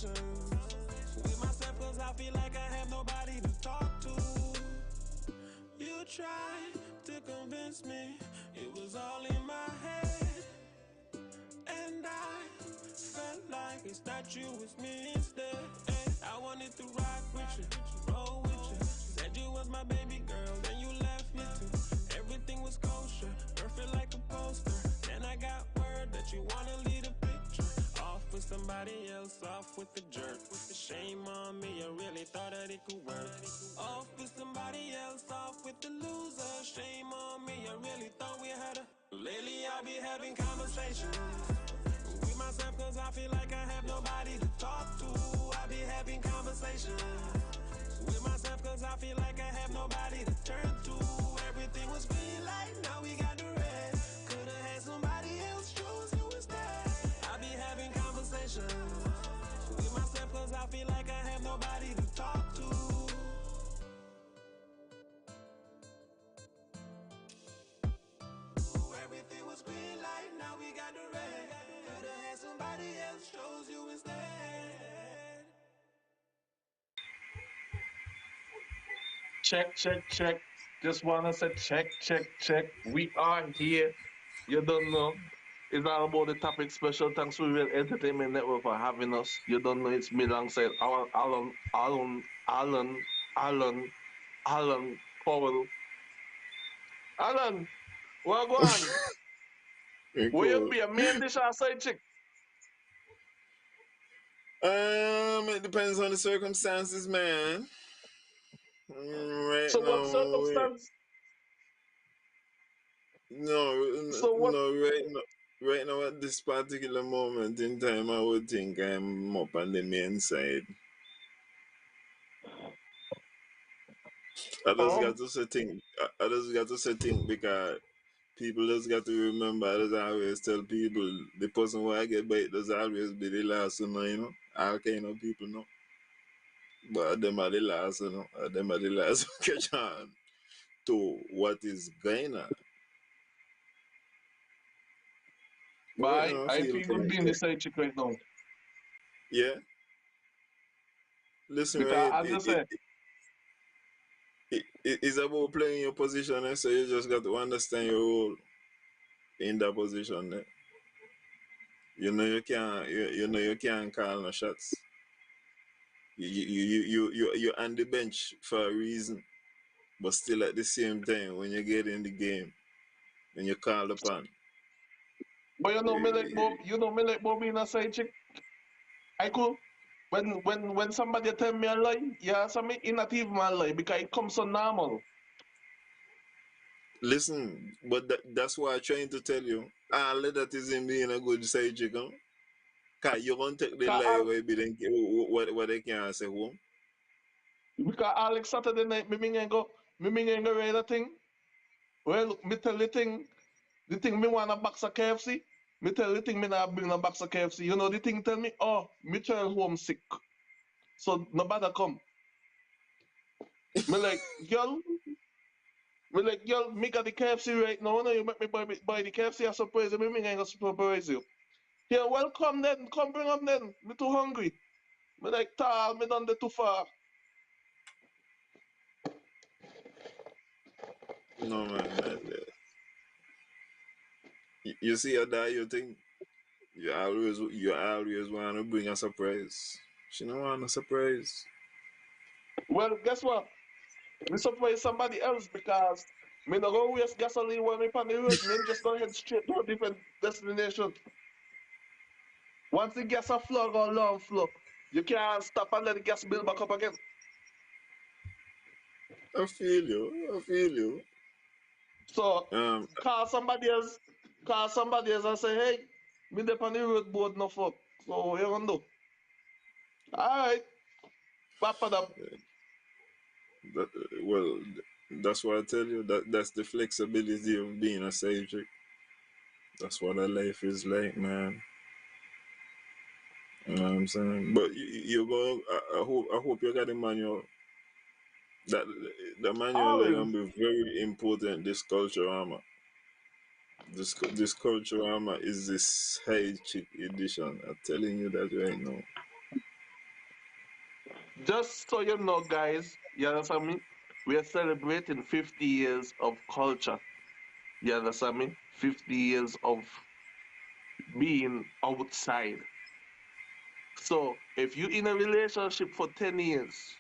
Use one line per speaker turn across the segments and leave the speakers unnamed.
conversations with myself cause I feel like I have nobody to talk to. You tried to convince me it was all in my head, and I felt like it's that you was me instead. I wanted to rock with you, roll with you. Said you was my baby girl, then you left me too. Everything was kosher, perfect like a poster. Then I got word that you wanna leave a picture. Off with somebody else, off with the jerk. With the shame on me, I really thought that it could work. Off with somebody else, off with the loser. Shame on me, I really thought we had a. Lately I'll be having conversations with myself cause I feel like I have nobody to talk to. I be having conversations with myself cause I feel like I have nobody to turn to. Everything was green light, now we got the red. Could've had somebody else, chose you instead. I be having conversations with myself cause I feel like I have nobody to talk to. Everything was green light, now we got the red. Could've had somebody else, chose you instead.
Check, check, check. Just wanna say check, check, check. We are here. You don't know. It's all about the topic. Special thanks to Real Entertainment Network for having us. You don't know it's me alongside our Alan Powell. Alan, what go on?
Very
Where you
cool.
be a main dish or side chick?
It depends on the circumstances, man. Right
So what
now,
circumstance?
no,
So what?
no, right now at this particular moment in time, I would think I'm up on the main side. I just got
Oh,
to say think. I just got to say think because people just got to remember. I just always tell people the person who I get bite does always be the last one, you know. All kind of people know, but them are the last, you know. Them are the last who catch on to what is going on. But right
bye.
now, I
I
feel
feel good
things.
being the side chick right now.
Yeah, listen,
Because
right?
as you say,
It's about playing your position, so you just got to understand your role in that position. You know you can't call no shots. You're on the bench for a reason, but still at the same time, when you get in the game, when you're called upon,
but you know me like Bob, you know me like Bob being a side chick. I could when somebody tell me a lie, yeah, so me it not even a lie because it comes so normal.
listen. But that's why I'm trying to tell you. All of that is in being a good side chick, huh? Cause you gonna take the
Cause
lie away, be then what they can't say home.
because Alex Saturday night me ain't go read a thing. Well, me tell the thing me want a box of KFC. Me tell the thing me not bring a box of KFC. You know the thing tell me, oh, me child homesick. So nobody come. Me like, girl, me got the KFC right now. No, you make me buy the KFC. I surprise you. Me ain't gonna surprise you. Yeah, welcome then. Come bring them then. Me too hungry. Me like, tal, me done the too far.
No man, you see how that you think you always want to bring a surprise. She don't want a surprise.
Well, guess what? Me surprise somebody else because me no go waste gasoline when me on the road. Me just go head straight to a different destination. Once the gas a flow, go long flow. You can't stop and let the gas build back up again.
I feel you. I feel you.
So
Um,
call somebody else, and say, hey, me dey on the road board no fuck. So what you gonna do? Alright, wrap it up.
that, well, that's what I tell you. That's the flexibility of being a sage. That's what a life is like, man. You know what I'm saying? But you go. I hope you got the manual. That the manual is
Always.
gonna be very important. This culture armor. This culture armor is this high chick edition. I'm telling you that right now.
Just so you know, guys, you understand me? We are celebrating 50 years of culture. You understand me? 50 years of being outside. So if you in a relationship for 10 years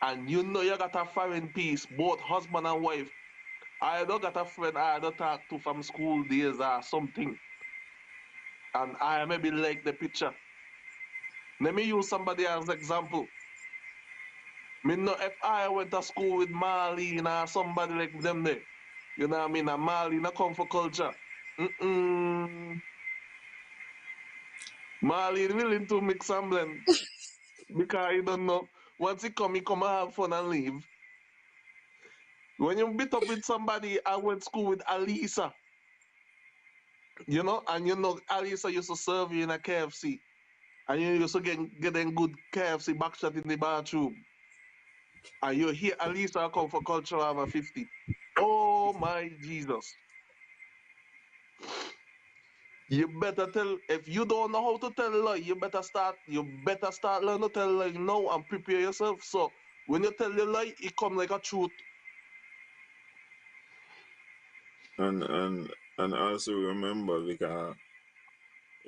and you know you got a foreign piece, both husband and wife, I don't got a friend I don't talk to from school days or something, and I maybe like the picture. Let me use somebody as example. Me know if I went to school with Marlene or somebody like them there, you know what I mean? And Marlene come for culture. Mm-mm. Marlene willing to mix and blend because you don't know. Once he come and have fun and leave. When you meet up with somebody, I went to school with Alisa, and Alisa used to serve you in a KFC, and you used to get them good KFC back shot in the bathroom, and you hear Alisa come for culture over 50. Oh my Jesus. You better tell if you don't know how to tell a lie, you better start learning to tell a lie now and prepare yourself. So when you tell a lie, it come like a truth.
And also remember because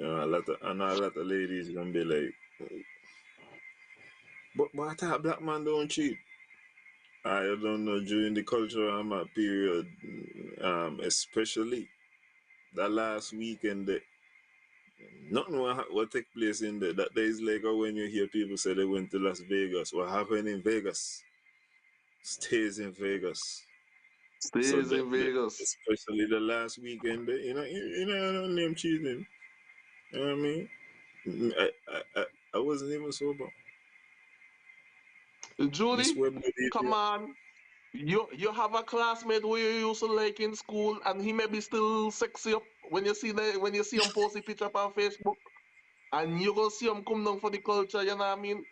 a lot of ladies gonna be like, but I thought black man don't cheat. I don't know during the cultural period, especially that last weekend. Nothing what take place in there. That day is like when you hear people say they went to Las Vegas. What happened in Vegas stays in Vegas. So
Stays in Vegas.
especially the last weekend, I don't name cheating. You know what I mean? I wasn't even sober. Me
Judy,
swear bloody
come
idiot.
on. You have a classmate who you used to like in school, and he may be still sexy up when you see him post a picture up on Facebook, and you gonna see him come down for the culture. You know what I mean?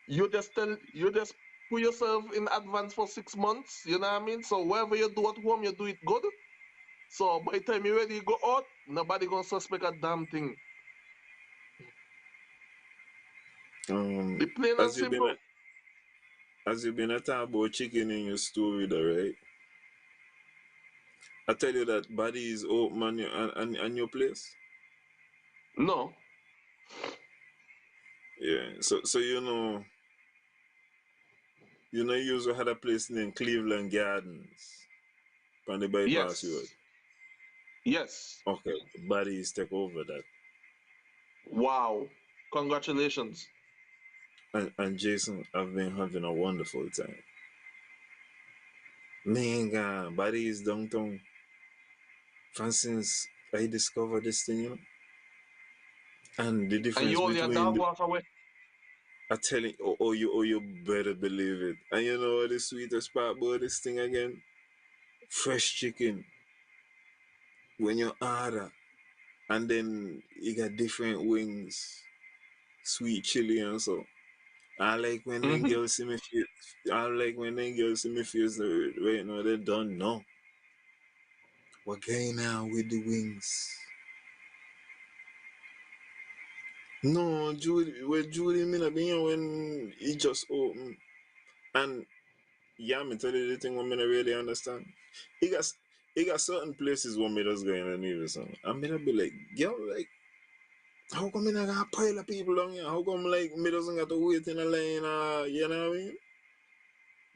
You just put yourself in advance for 6 months. You know what I mean? So whatever you do at home, you do it good. So by the time you're ready to go out, nobody gonna suspect a damn thing. The
Um,
plain and
as you've been
simple.
talking about chicken in your story, though, right? I tell you that body is open on your place.
No.
Yeah. So you also had a place named Cleveland Gardens on the bypass road.
Yes. Yes.
Okay, bodies take over that.
Wow. Congratulations.
And Jason, I've been having a wonderful time. Man, God, bodies downtown. For since I discovered this thing, and the
And
difference
you only a
between
dog walk away.
I tell you, you better believe it. And you know what the sweetest part about this thing again? Fresh chicken. When you order, and then you got different wings, sweet chili and so. I like when them
Hmm.
girls see me face. I like when them girls see me face right now. They don't know what going on with the wings. No, Judy, with Judy, me not being when it just open. And yeah, me tell you the thing what me not really understand. He got he got certain places where me just going and leave something. And me not be like, yo, like, how come me not got a pile of people down here? How come like me doesn't got to wait in a line? You know what I mean?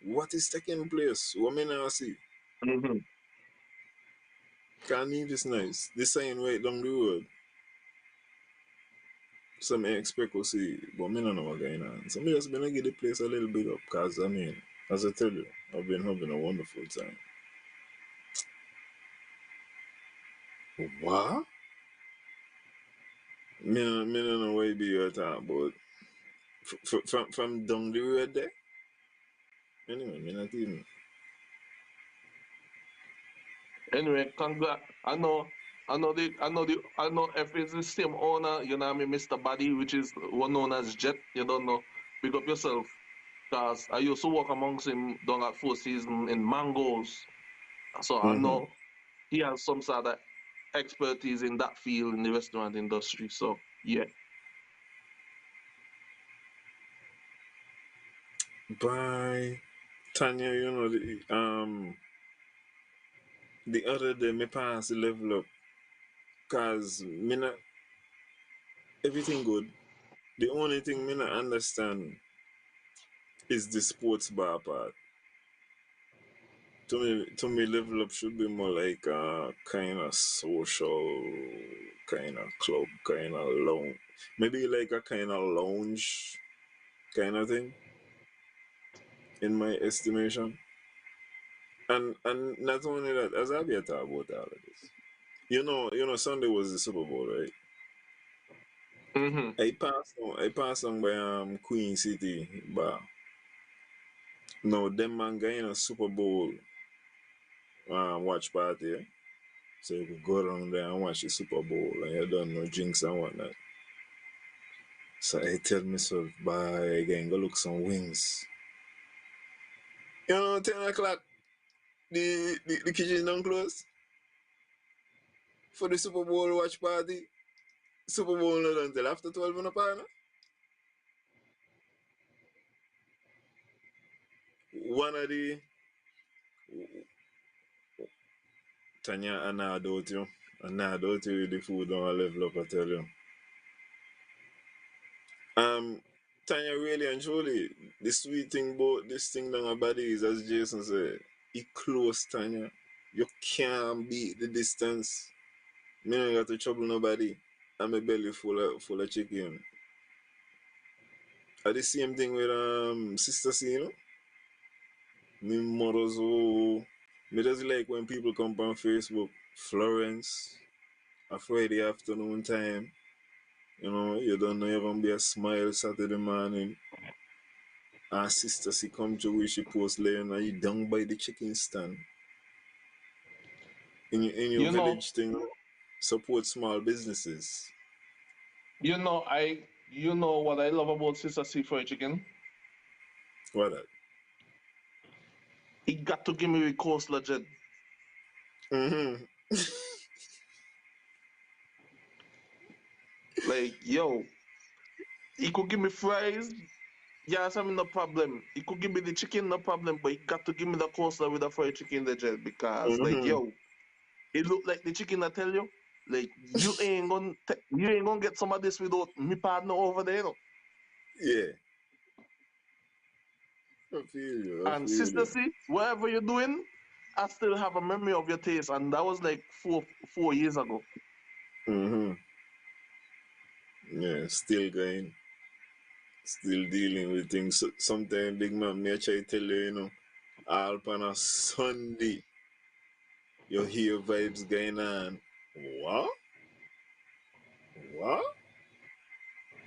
What is taking place? What me not see?
Hmm.
Can't leave this nice. This ain't right down the road. So me expect to see, but me don't know what going on. So me just gonna give the place a little bit up, cause I mean, as I tell you, I've been having a wonderful time. What? Me don't know what you be talking about. From down the road there. Anyway, me not even.
Anyway, congrats. I know if it's the same owner, you know what I mean, Mr. Buddy, which is one known as Jet, you don't know. Pick up yourself. Cause I used to work amongst him down at Four Seasons in mangoes. So I
Mm-hmm.
know he has some sort of expertise in that field in the restaurant industry. So yeah.
By Tanya, the other day me pass the level up cause me not everything good. The only thing me not understand is the sports bar part. To me, level up should be more like a kind of social, kind of club, kind of lounge, maybe like a kind of lounge kind of thing, in my estimation. And not only that, as I be talk about all of this, Sunday was the Super Bowl, right?
Mm-hmm.
I passed on by Queen City bar. No, them man going a Super Bowl watch party. Eh? So you could go around there and watch the Super Bowl and you don't know drinks and whatnot. So I tell myself, bye again, go look some wings. 10 o'clock, the kitchen don't close for the Super Bowl watch party. Super Bowl not until after 12 on the partner. One of the Tanya and I doubt you. And I doubt you with the food on a level up, I tell you. Um, Tanya, really and truly, the sweet thing about this thing down my body is, as Jason said, it close, Tanya. You can't beat the distance. Me not got to trouble nobody. And my belly full of chicken. And the same thing with Sister C, Me mothers, oh, me just like when people come on Facebook, Florence, a Friday afternoon time. You don't know you're gonna be a smile Saturday morning. Our sister she come to where she post laying and you down by the chicken stand. In your
You know,
village thing, support small businesses.
you know, you know what I love about Sister C for chicken?
What that?
He got to give me a course legit.
Mm-hmm.
Like, yo, he could give me fries. Yes, I'm no problem. He could give me the chicken, no problem, but he got to give me the coleslaw with the fried chicken legit because, like,
Mm-hmm.
yo, it look like the chicken. I tell you, like, you ain't gonna get some of this without me partner over there,
Yeah. I feel you. I
And
feel
sister,
you.
see, whatever you're doing, I still have a memory of your taste, and that was like four years ago.
Mm-hmm. Yeah, still going. Still dealing with things. Sometimes big man may try to tell you, all on a Sunday, you hear vibes going on. What? What?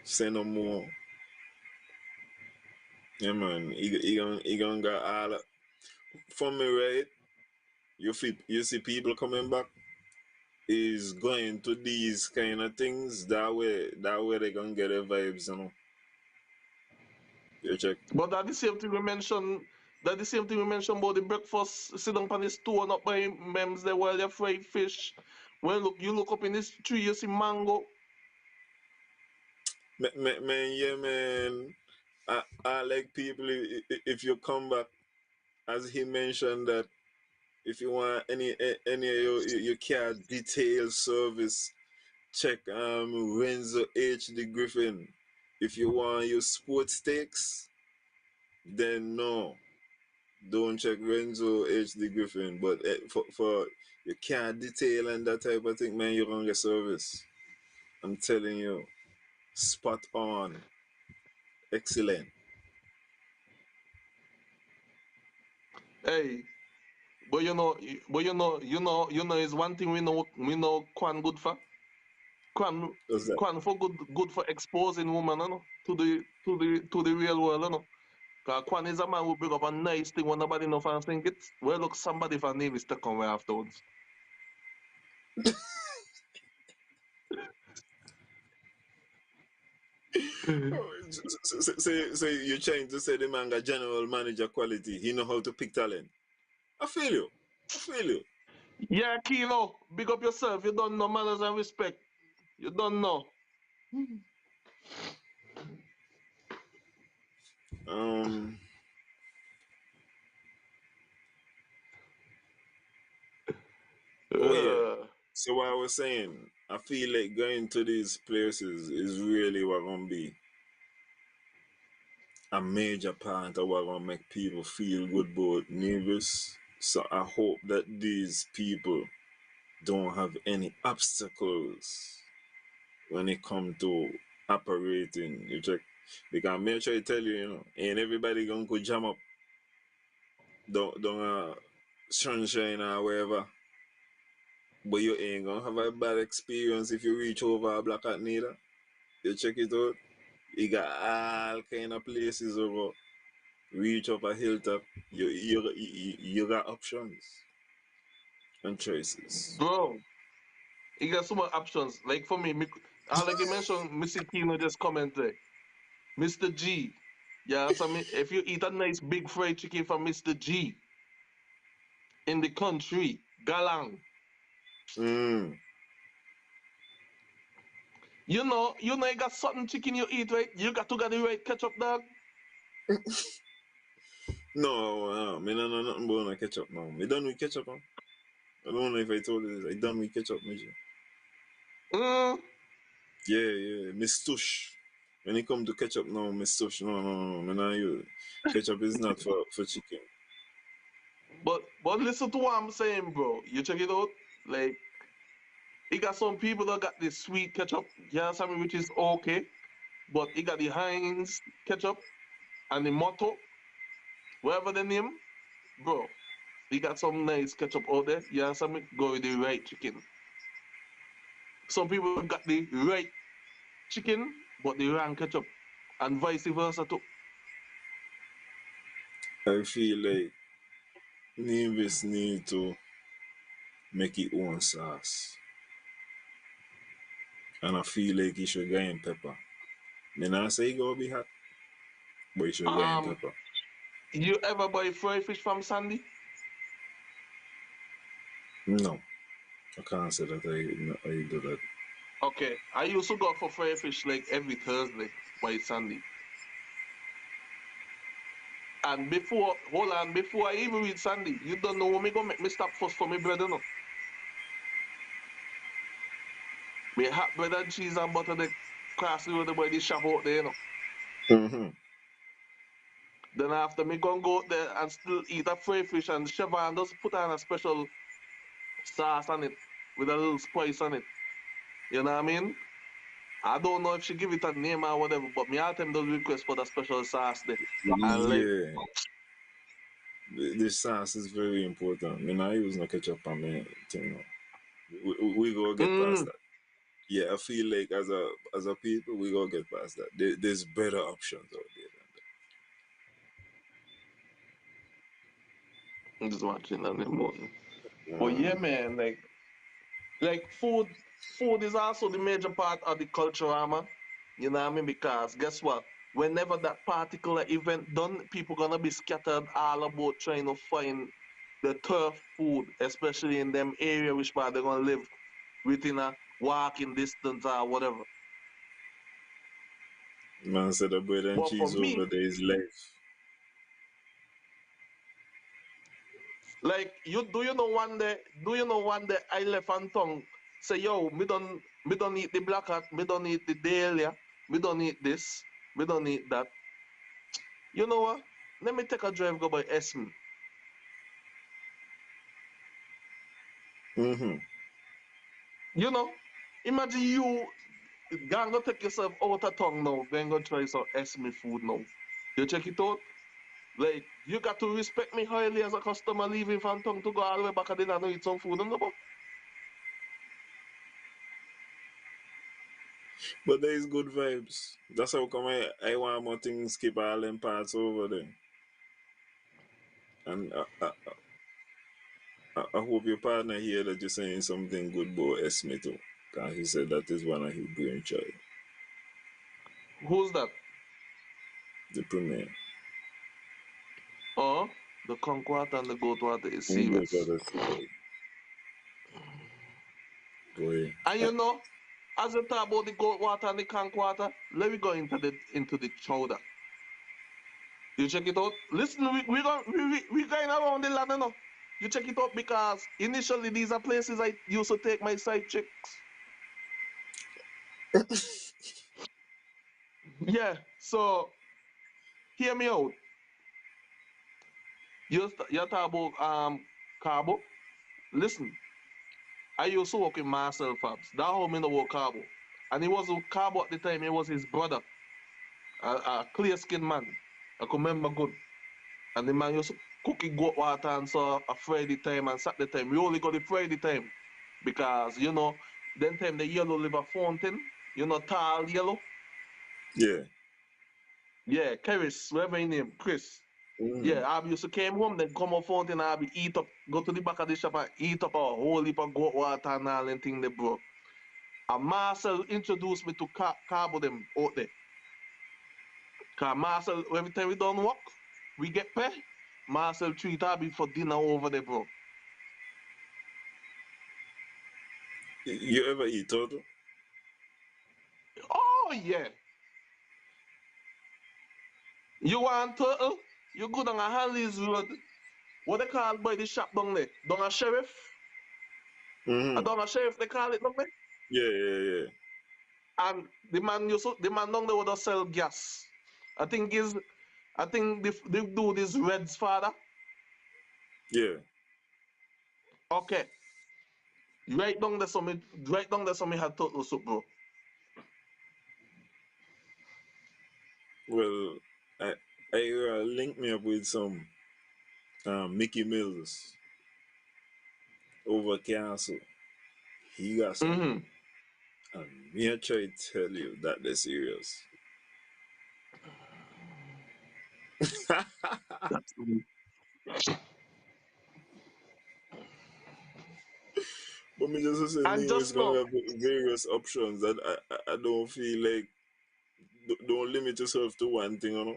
Say no more. Yeah, man. He gonna got all. For me, right? You see people coming back is going to these kind of things. That way they gonna get their vibes. You check.
But that the same thing we mentioned. That the same thing we mentioned about the breakfast. Sit down on the stone up by mems there while they fry fish. When you look up in this tree, you see mango.
Man, yeah, man. I like people if you come back, as he mentioned that if you want any of your car detail service, check Renzo HD Griffin. If you want your sports stakes, then no, don't check Renzo HD Griffin. But for your car detail and that type of thing, man, you're gonna get service. I'm telling you, spot on, excellent.
Hey, is one thing we know Kwan good for. Kwan
What's that?
Kwan for good for exposing women, to the real world, Cause Kwan is a man who bring up a nice thing when nobody know fan think it. Well, look, somebody for name is to come away afterwards.
So you're trying to say the man got general manager quality. He know how to pick talent. I feel you. I feel you.
Yeah, Kilo, big up yourself. You don't know manners and respect. You don't know.
Um, So what I was saying, I feel like going to these places is really what gonna be a major part of what gonna make people feel good about nervous. So I hope that these people don't have any obstacles when it come to operating. You check, because make sure I tell you, ain't everybody gonna go jam up don't sunshine or wherever. But you ain't gonna have a bad experience if you reach over a black at neither. You check it out. You got all kind of places over. Reach up a hilltop. You got options and choices.
Bro, you got so many options. Like for me, like you mentioned, Missy Kino just commented. Mr. G. Yeah, so if you eat a nice big fried chicken from Mr. G in the country, Galang,
Mm.
you got certain chicken you eat, right? You got to get the right ketchup, dog.
No, me no nothing but no ketchup now. Me done with ketchup, man. I don't know if I told you this. I done with ketchup, Major.
Mm,
Yeah. Miss Tush. When it come to ketchup now, Miss Tush, no. Me not use ketchup is not for chicken.
but listen to what I'm saying, bro. You check it out. Like, you got some people that got this sweet ketchup, yeah, something which is okay. But you got the Heinz ketchup and the Motto, whatever the name, bro. You got some nice ketchup out there. Yeah, something go with the right chicken. Some people got the right chicken, but the wrong ketchup, and vice versa too.
I feel like Nevis need to make it own sauce. And I feel like he should go in pepper. Me not say he gonna be hot, but he should go in
Um,
pepper.
you ever buy fried fish from Sandy?
No, I can't say that I do that.
Okay, I used to go for fried fish like every Thursday by Sandy. And hold on, before I even reach Sandy, you don't know what me gonna make me stop first for me bread, you know. Me hot bread and cheese and butter the cross the road by the shop out there, you know.
Mm-hmm.
Then after me gonna go out there and still eat a fried fish and Chevron just put on a special sauce on it with a little spice on it. You know what I mean? I don't know if she give it a name or whatever, but me all time does request for the special sauce there. And like,
Yeah, the sauce is very important. Me not use no ketchup on me thing. No. We go get past
mm,
that. Yeah, I feel like as a people, we go get past that. There's better options out there
I'm just watching that in the morning.
than
But
that.
yeah, man, like food is also the major part of the culture, man. You know what I mean? Because guess what? Whenever that particular event done, people gonna be scattered all about trying to find the turf food, especially in them area which part they're gonna live within a walking distance or whatever.
Man said the bread and
But for
cheese over
me,
there is life.
like do you know one day I left and tongue say, yo, me don't eat the black hat, me don't eat the dahlia, me don't eat this, me don't eat that. You know what? Let me take a drive go by Esme.
Mm-hmm.
You know? Imagine you gonna take yourself out of tongue now, gonna try some Esme food now. You check it out? Like, you got to respect me highly as a customer leaving from tongue to go all the way back and then I know eat some food, no?
But there is good vibes. That's how come I want more things keep all them parts over there. And I hope your partner hear that you're saying something good about Esme too. Because he said that is one of his brainchild,
Who's that?
the premier.
Oh, the conquat and the goat water is
And go to
serious.
the city. Boy.
And you know, as you talk about the goat water and the conch water, let me go into the chowder. You check it out. Listen, we going around the land, you know. You check it out because initially these are places I used to take my side chicks. Yeah, so hear me out. You talk about Cabo. Listen, I used to work with Marcel Fabs. That how me know about Cabo. And he was with Cabo at the time, he was his brother, a clear skinned man. I can remember good. And the man used to cook it goat water and so a Friday time and Saturday time. We only got the Friday time. Because, then time the yellow liver fountain, tall yellow.
Yeah.
Yeah, Chris, whatever his name, Chris. Yeah, I used to came home, then come off fountain, I be eat up, go to the back of the shop and eat up a whole heap of goat water and all them thing they bro. And Marcel introduced me to Cabo them out there. Cause Marcel, every time we done work, we get pay. Marcel treat Abby for dinner over there, bro.
You ever eat turtle?
Oh yeah. You want turtle? You go down a Hallies Road. What they call by the shop down there? Down a sheriff?
Mm-hmm.
Down a sheriff they call it down there?
Yeah.
And the man down there would sell gas. I think the dude is Red's father.
Yeah.
Okay. Right down there so me had turtle soup, bro.
Well, I link me up with some Mickey Mills over Castle. He got some.
Mm-hmm.
And me I try to tell you that they're serious.
That's
But me just say
and
me always
just
gonna
know,
have various options that I don't feel like don't limit yourself to one thing, you know.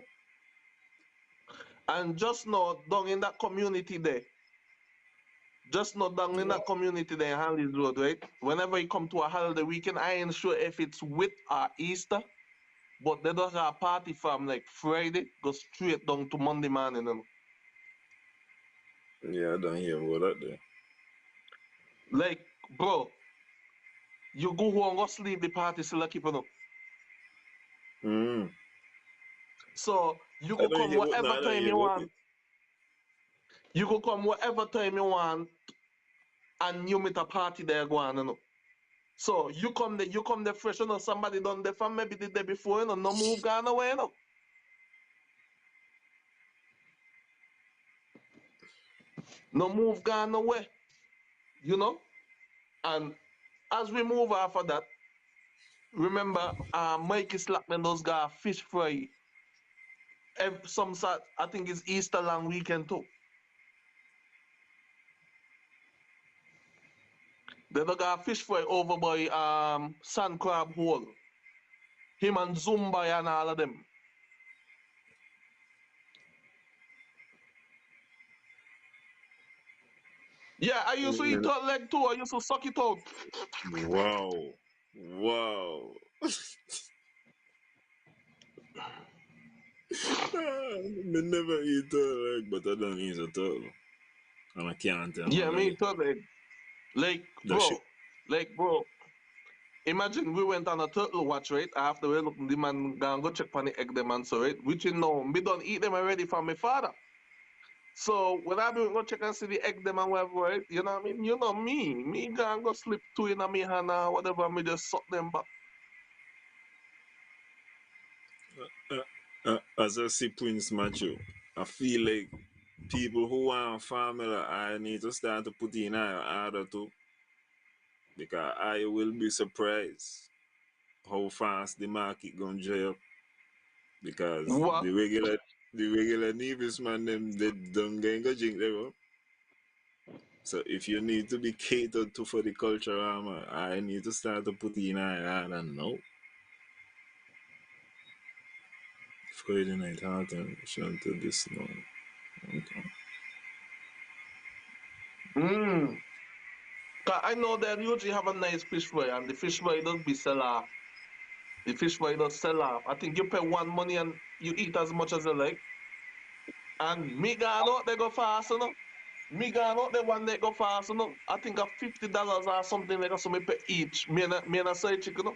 down in that community there. Just not down in
Yeah.
that community there in Hallies Road, right? Whenever you come to a holiday weekend, I ain't sure if it's with or Easter, but they don't have a party from like Friday, go straight down to Monday morning.
Yeah, I don't hear about that there.
Like, bro, you go home, go sleep, the party still keep on up.
Mm.
So you
I
go
don't
come
hear what no,
whatever
I don't
time
hear
you
about it.
want. You go come whatever time you want, and you meet a party there going. So you come there fresh, somebody done there from maybe the day before, no move gone away, No move gone away, And as we move after that, remember, Mikey Slackman those guys fish fry. I think it's Easter long weekend too. They don't got fish fry over by Sand Crab Hole. Him and Zumba and all of them. Yeah, I used to eat
Mm.
that leg too. I used to suck it out.
Wow. Wow. Me never eat turtle egg, but I don't eat a turtle. And I can't tell
Yeah,
my
me
leg.
eat that leg. Like,
That shit.
bro, imagine we went on a turtle watch, right? After we look, the man go check on the egg, the man, so right? Which me don't eat them already from my father. So when I be go check and see the egg them and whatever, right? You know what I mean? You know me go slip two in a me hand or whatever, me just suck them back.
As I see Prince Macho, I feel like people who want formula, I need to start to put in our order too. Because I will be surprised how fast the market gonna dry up. Because
What?
the regular Nevis man them they don't go drink them. So if you need to be catered to for the culture, I need to start to put in I don't know. Friday night hard and to this no. Okay.
Mm. 'Cause I know that usually have a nice fish fry and the fish fry does be sell off. The fish fry does sell off. I think you pay one money and you eat as much as you like. And me gone out, they go fast, Me gone out there one day go fast, you know. I think of $50 or something like that, so me pay each. Me and a side chick, you know.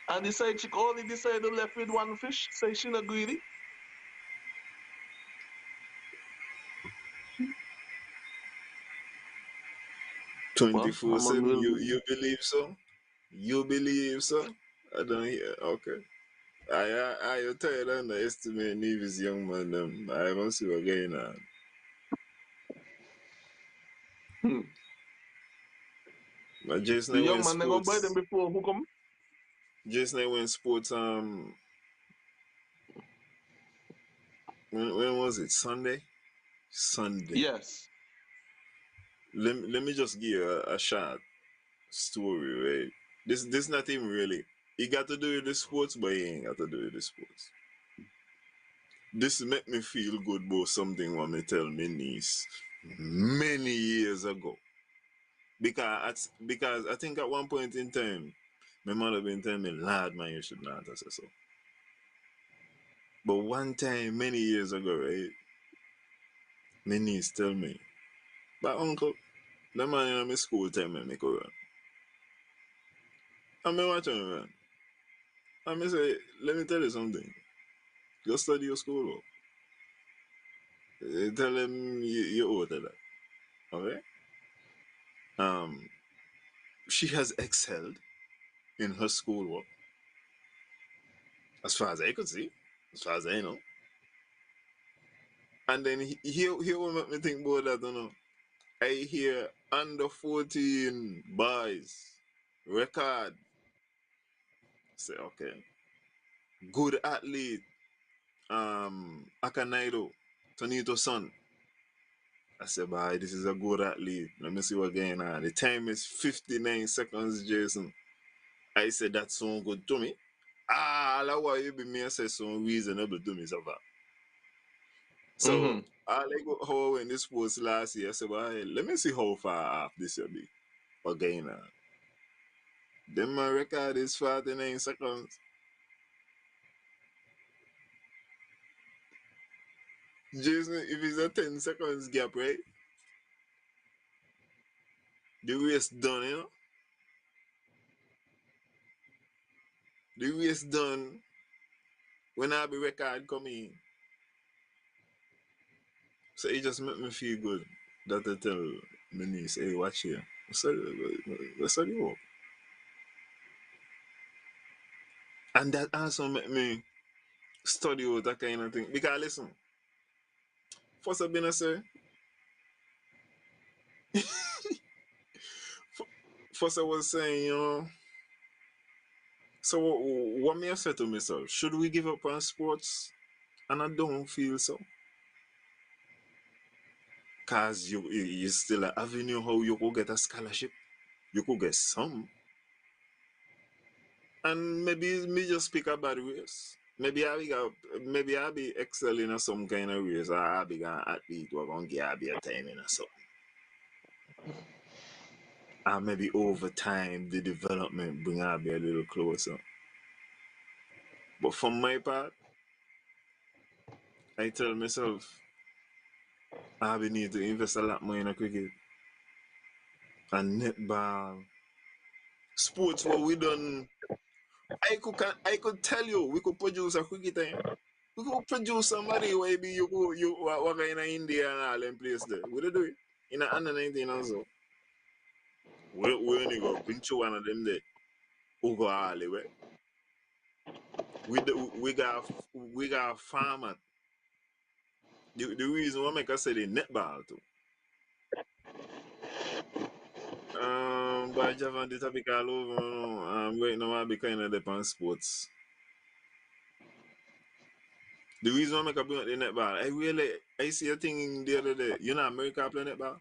And the side chick only decided to left with one fish. Say she not greedy.
24/7.
Will.
You believe so? You believe so? I don't hear. Okay. I tired of underestimate Nevis young man them. I don't see what going on.
Hmm.
But Jason
The
I
young
went
man they go buy them
sports.
before who come?
Jason I went sports when was it? Sunday? Sunday.
Yes.
Let me just give you a short story, right? This not even really. He got to do with the sports, but he ain't got to do with the sports. This make me feel good about something when me tell me niece many years ago. Because I think at one point in time, my mother been telling me, lad man, you should not say so. But one time many years ago, right, my niece tell me, but uncle, the man in my school tell me make a run. And me watch him run. And me say, let me tell you something. Go study your school. Tell him you owe to that. Okay? Um, she has excelled in her schoolwork, as far as I could see, as far as I know. And then here will make me think about that, you know. I hear under 14 boys record. Say okay. Good athlete, Akanaido, Tonito son. I said, boy, this is a good athlete. Let me see what's going on. The time is 59 seconds, Jason. I said, that sound good to me. All what you be me I say some reasonable to me, so far. So,
Mm-hmm.
I like how I went this sports last year. I said, well, hey, let me see how far off this will be. What's going on? Then my record is 49 seconds. Jason, if it's a 10 seconds gap, right? The race done, you know? The race done when I be record coming. So it just make me feel good that I tell my niece, hey, watch here. Let's study work. And that also make me study out that kind of thing. Because listen, first I've been to say, first I was saying, you know, so what me I say to myself, should we give up on sports? And I don't feel so. Cause you still an avenue how you could get a scholarship. You could get some. And maybe me just pick a bad race. Maybe I be excelling in some kind of race, or I be an athlete who gonna get a bit time in or something. And maybe over time the development bring I be a little closer. But for my part, I tell myself I be need to invest a lot more in a cricket and netball. Sports what we done I could tell you we could produce a cricket time. We could produce somebody where be you work in India and all them place there. We do it. In a under 19 also. We only go bring to one of them there. Who go all the way. We got a farmer. The reason why make us say the netball too. But Javan the topic all over. Right now I be kind of depend on sports. The reason why make I bring up the netball, I see a thing the other day. You know America play netball?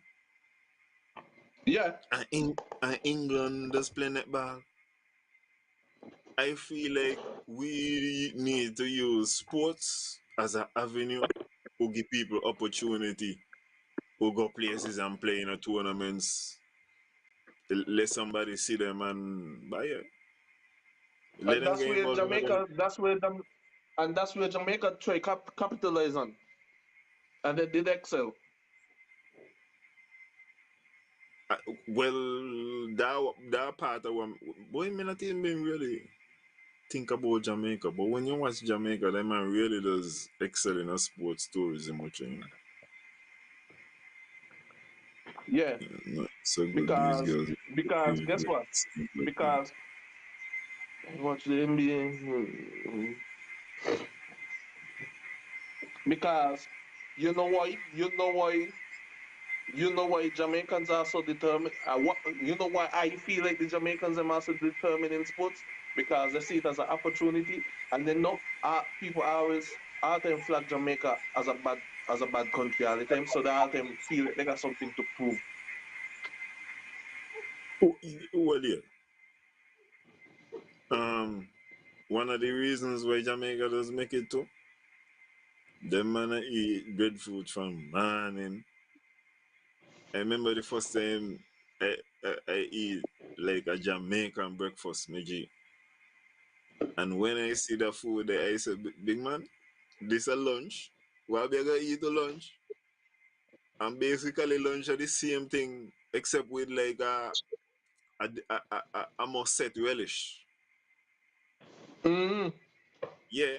Yeah.
And England does play netball. I feel like we need to use sports as an avenue to give people opportunity to go places and play in a tournaments. Let somebody see them and buy it. Let
And
them
that's
get
where
involved in them.
Jamaica try capitalize on. And they did excel.
Well, that part of what boy, me not even been really think about Jamaica, but when you watch Jamaica, that man really does excel in a sports tourism, which
Yeah,
not so good these
because
girls.
because guess what? Because watch the NBA. Because you know why? You know why Jamaicans are so determined. You know why I feel like the Jamaicans are so determined in sports because they see it as an opportunity, and they know people always all the time flag Jamaica as a bad country all the time, so they all the time feel like they got something to prove.
Well, yeah. Um, One of the reasons why Jamaica does make it too, them man a eat breadfruit from morning. I remember the first time I eat like a Jamaican breakfast, me G. And when I see the food there, I say, big man, this a lunch. What we gonna eat a lunch? And basically lunch are the same thing except with like a more set relish.
Mm.
Yeah.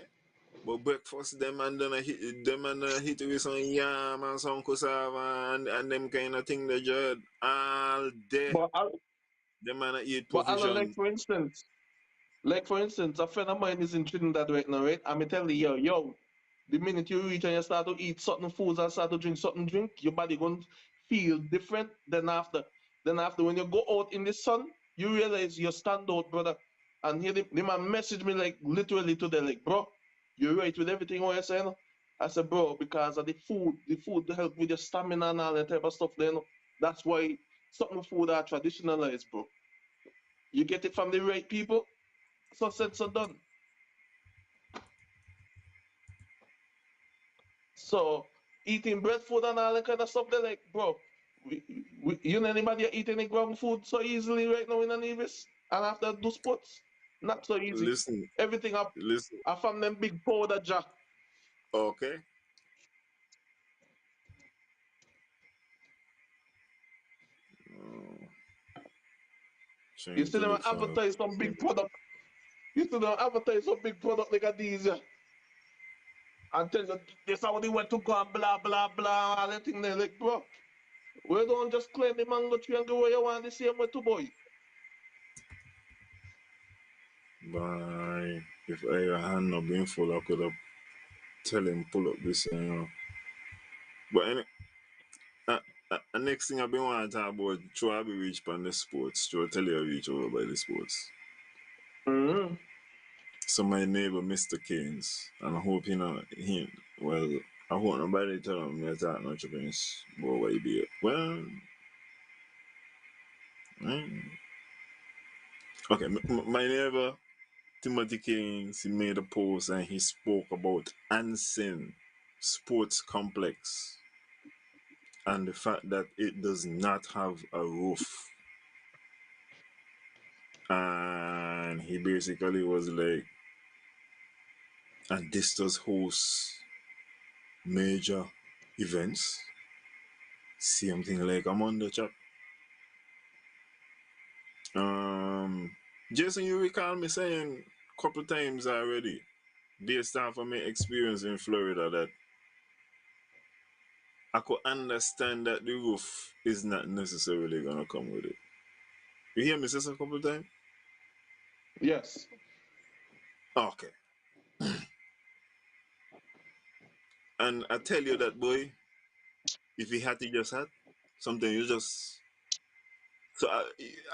But breakfast them and hit with some yam and some cassava and them kind of thing they just all day.
But
Them man eat
but I like
provision.
for instance, a friend of mine is in Trinidad right now, right? I'm telling you, yo, the minute you reach and you start to eat certain foods and start to drink certain drink, your body going to feel different than after. Then after when you go out in the sun, you realize you stand out, brother. And here the man message me like literally today, like, bro, you're right with everything what you're saying. I said, bro, because of the food to help with your stamina and all that type of stuff, then that's why certain food are traditionalized, bro. You get it from the right people, so said, so done. So eating bread food and all that kind of stuff, they're like, bro, you know anybody eat any ground food so easily right now in an Nevis? And after do sports? Not so easy.
Listen,
Everything up
listen.
I from them big powder jack.
Okay. Oh,
You
trying
see
to
them
look for
advertise some big product. You see them advertise some big product like a these, yeah. And tell you this how they went to go and blah blah blah all that thing there like bro. We don't just climb the mango tree and go where you want the same way to boy.
by if I hand not been full, I could have tell him pull up this. But next thing I've been wanting to talk about, try be reach on the sports, try tell you reach over by the sports.
Mm-hmm.
So my neighbor, Mr. Keynes, and I hope him. Well, I hope nobody tell him me talk no chickens. But why he be? Well, mm, okay. My neighbor Timothy Keynes, he made a post and he spoke about Anson Sports Complex and the fact that it does not have a roof. And he basically was like, and this does host major events. Same thing like I'm on the chat. Um, Jason, you recall me saying a couple times already, based off of my experience in Florida, that I could understand that the roof is not necessarily gonna come with it. You hear me say this a couple times?
Yes.
Okay. And I tell you that boy, if he had to just had something, you just so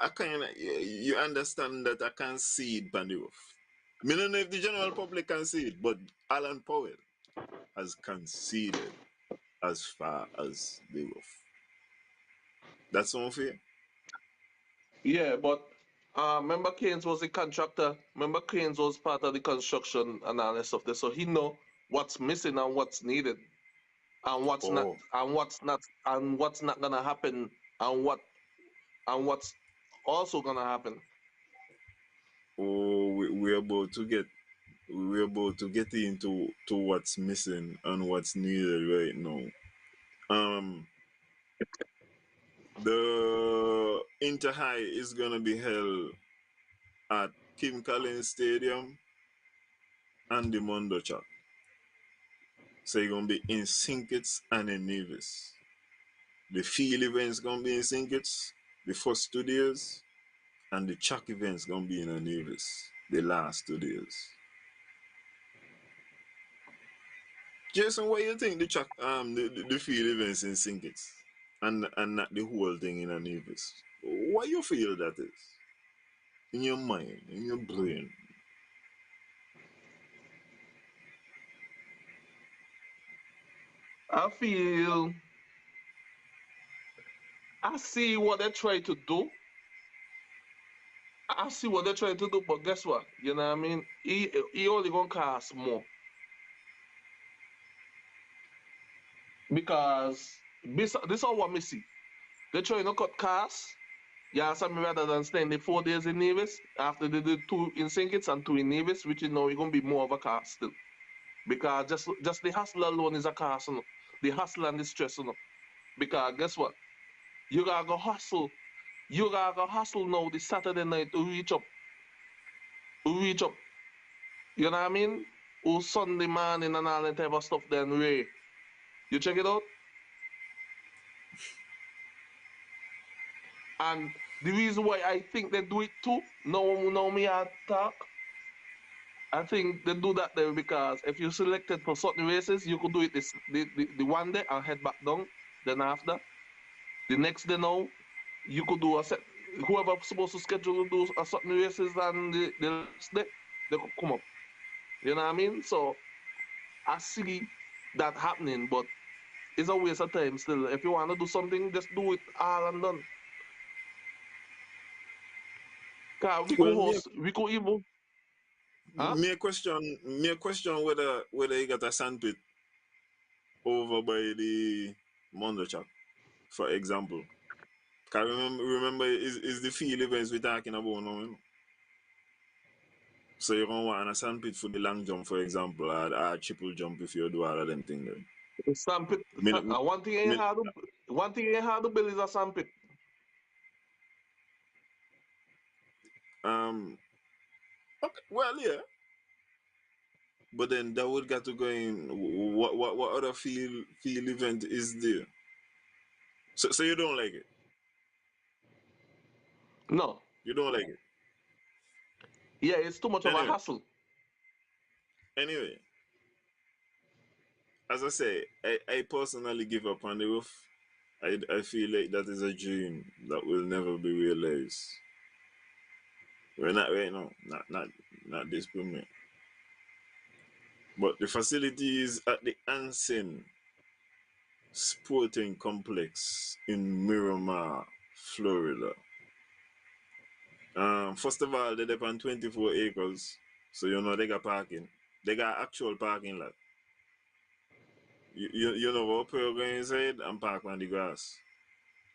I kind of you understand that I can see it on the roof. I don't know if the general public can see it, but Alan Powell has conceded as far as the roof. That's unfair.
Yeah, but remember Keynes was the contractor. Remember Keynes was part of the construction and all that stuff there. So he know what's missing and what's needed
Oh,
and what's not gonna happen and what's also gonna happen.
oh, we're about to get into what's missing and what's needed right now. Um, The Inter High is gonna be held at Kim Collins Stadium and the Mondo Chap. So you're gonna be in St. Kitts and in Nevis. The field event's gonna be in St. Kitts, the first 2 days, and the track event's gonna be in Nevis, the last 2 days. Jason, what do you think the field events in St. Kitts and not the whole thing in Nevis? What you feel that is? In your mind, in your brain?
I feel I see what they try to do. I see what they're trying to do, but guess what? You know what I mean? He only gonna cost more because this is what me see. They're trying to cut costs. Yeah, some rather than staying the 4 days in Nevis after they did 2 in St. Kitts and 2 in Nevis, which you know it's gonna be more of a cost still. Because just the hustle alone is a cost, you know? The hustle and the stress, you know? Because guess what? You gotta go hustle. You gotta go hustle now the Saturday night to reach up. You know what I mean? Or Sunday morning and all that type of stuff. Then Ray, you check it out. And the reason why I think they do it too, no me I talk. I think they do that there because if you're selected for certain races, you could do it the one day and head back down. Then after the next day now, you could do a set. Whoever's supposed to schedule to do a certain races and the last day, they could come up. You know what I mean? So I see that happening, but it's a waste of time still. If you want to do something, just do it all and done. Cause
Well, me,
we could even, huh?
me a question whether you got a sandpit over by the Mondo Chap, for example. Can remember is the field events we're talking about now. You know? So you don't want a sandpit for the long jump, for example, or triple jump if you do all of them things.
Sandpit.
Me,
One thing ain't
me,
hard. One thing ain't hard to build is a sandpit.
um, okay, well, yeah, but then that would got to go in. What other field event is there? So you don't like it?
No.
You don't like it?
Yeah, it's too much of a
Anyway,
hassle.
anyway, as I say, I personally give up on the roof. I feel like that is a dream that will never be realized. We're not right now, not this moment. But the facilities at the Anson Sporting Complex in Miramar, Florida. First of all, they depend 24 acres, so you know they got parking. They got actual parking lot. You know what people go inside and park on the grass.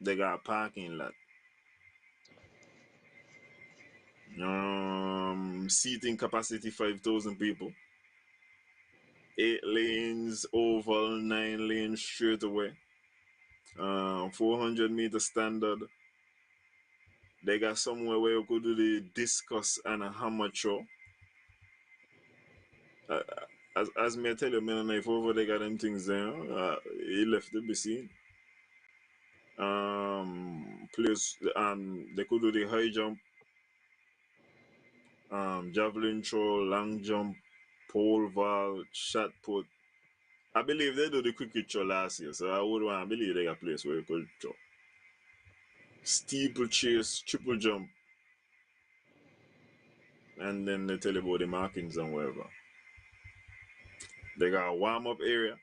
They got a parking lot. Seating capacity 5,000 people. 8 lanes oval, 9 lanes straight away. 400-meter standard. They got somewhere where you could do the discus and a hammer throw. Uh, as me I tell you, man, if over they got them things there, he left to be seen. Plus, they could do the high jump, javelin throw, long jump, pole vault, shot put. I believe they do the cricket throw last year, so I would want to believe they got a place where you could throw. Steeplechase, triple jump, and then they tell you about the markings and whatever. They got a warm up area.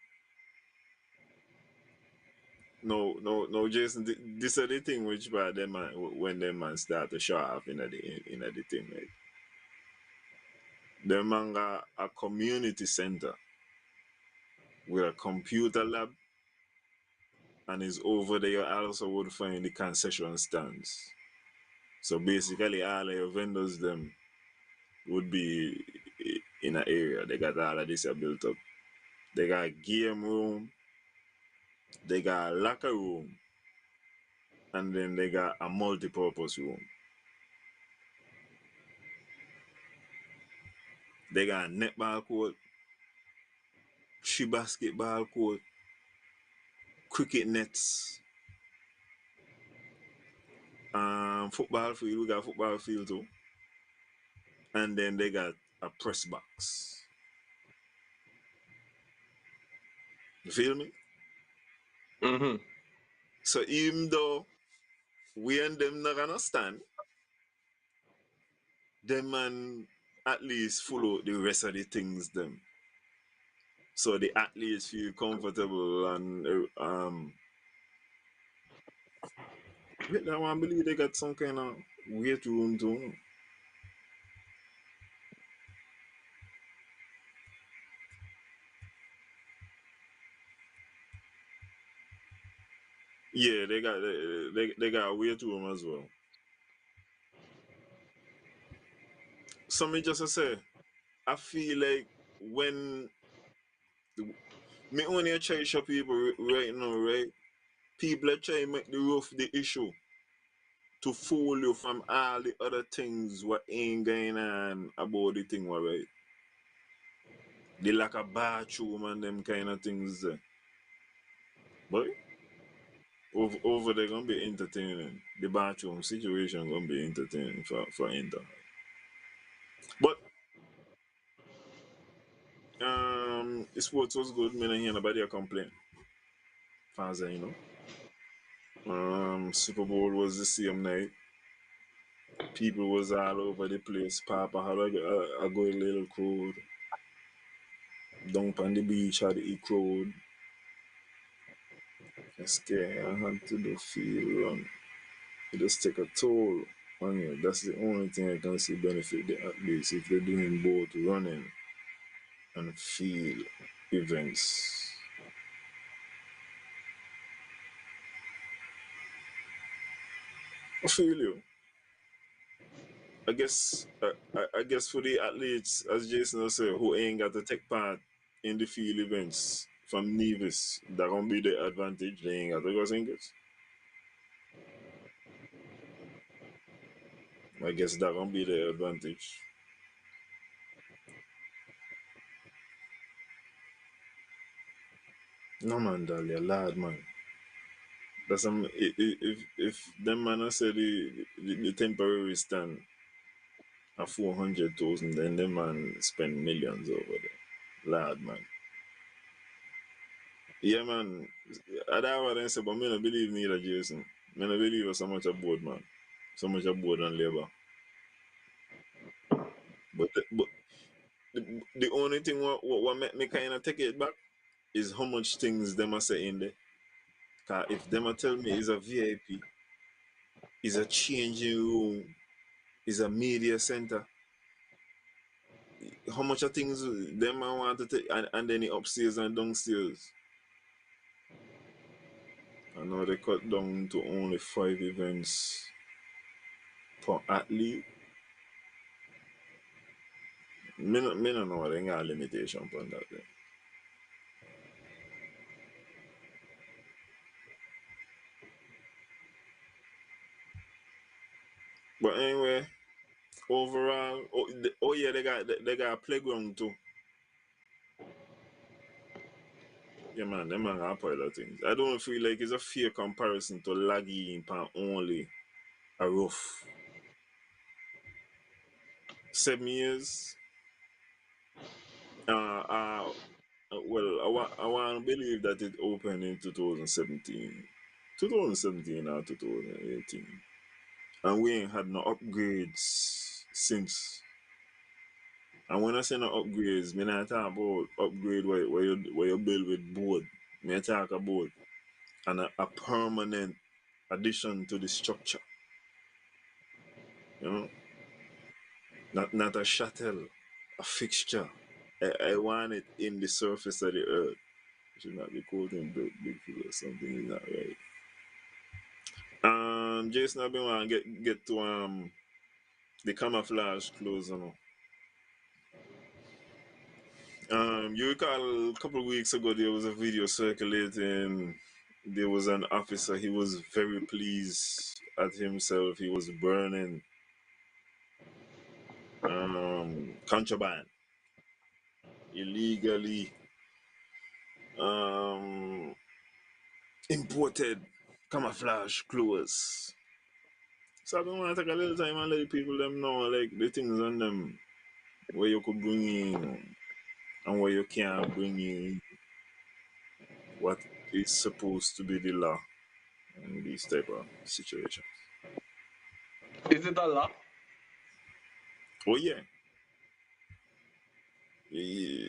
No, Jason. This is the thing which by them man when them man start to show off in the thing. Like, them man got a community center with a computer lab, and is over there. You also would find the concession stands. So basically, all of your vendors them would be in an area. They got all of this built up. They got a game room. They got a locker room, and then they got a multi-purpose room. They got a netball court, 3 basketball court, cricket nets, football field. We got football field too, and then they got a press box. You feel me?
Mm-hmm.
So even though we and them not gonna stand, them man at least follow the rest of the things them. So the athletes feel comfortable and wait, I want believe they got some kind of weight room too. Yeah, they got a weight room as well. So me just say, I feel like when me only try to show people right now, right? People are trying to make the rough the issue to fool you from all the other things what ain't going on about the thing, right? The lack of bathroom and them kind of things there. But over there gonna be entertaining. The bathroom situation gonna be entertaining for Inter. But the sports was good. Me not hear nobody a complain. Far as I know. Super Bowl was the same night. People was all over the place. Papa had a good little crowd. Down on the beach had a crowd. Scare I had to do feel run. It just take a toll on you. That's the only thing I can see benefit the athletes if they're doing both running and field events. I feel you. I guess for the athletes, as Jason was saying, who ain't got to take part in the field events from Nevis, that gonna be the advantage. They ain't got to go sing it. I guess that gonna be the advantage. No man, Dahlia, lad man. That's some if them man I say the temporary stand at 400,000, then them man spend millions over there. Lad man. Yeah man. I don't what I say, but me not believe neither Jason. Me not believe so much aboard man. So much aboard and labor. But the only thing what make me kinda take it back is how much things them are say in there. Cause if them a tell me it's a VIP, it's a changing room, it's a media center, how much of things them I want to take and then the upstairs and downstairs. I know they cut down to only 5 events per athlete. Me no know they got a limitation on that then. But anyway, overall, oh yeah, they got a playground too. Yeah man, them man got a pile of things. I don't feel like it's a fair comparison to laggy pan only a rough 7 years. Well, I want to believe that it opened in 2017 or 2018, and we ain't had no upgrades since. And when I say no upgrades, me not talk about upgrade where you build with board. Me talk about a permanent addition to the structure. You know, not a shuttle, a fixture. I want it in the surface of the earth. Should not be quoting Bigfoot or something is not right. Jason, I've been want to get to the camouflage clothes, you know. You recall a couple of weeks ago there was a video circulating there was an officer, he was very pleased at himself. He was burning contraband, illegally um, imported camouflage clothes. So I don't want to take a little time and let the people them know like the things on them where you could bring in and where you can't bring in, what is supposed to be the law in these type of situations.
Is it a law?
Oh yeah. You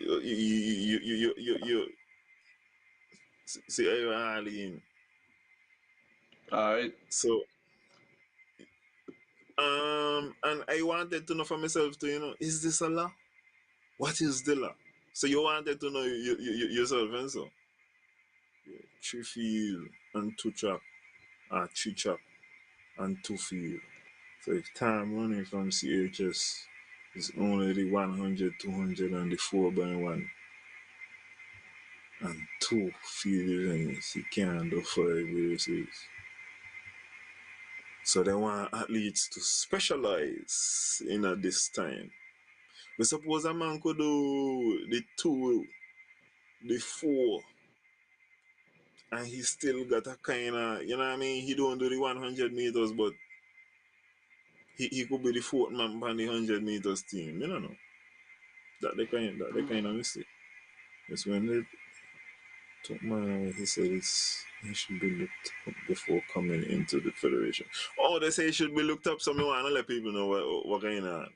see Arlene.
All right.
So and I wanted to know for myself to, is this a law? What is the law? So you wanted to know yourself, and so yeah, three field and two track, three track and two field. So if time running from CHS is only the 100, 200, and the 4 by 1 and two field lanes, you can't do 5 races. So they want athletes to specialize in this time. But suppose a man could do the 2, the 4, and he still got a kind of, you know what I mean? He don't do the 100 meters, but he could be the 4th man on the 100 meters team. You don't know. That they kind of mistake. It's when they took my, he said he should be looked up before coming into the federation. Oh, they say it should be looked up, so I want to let people know what going on.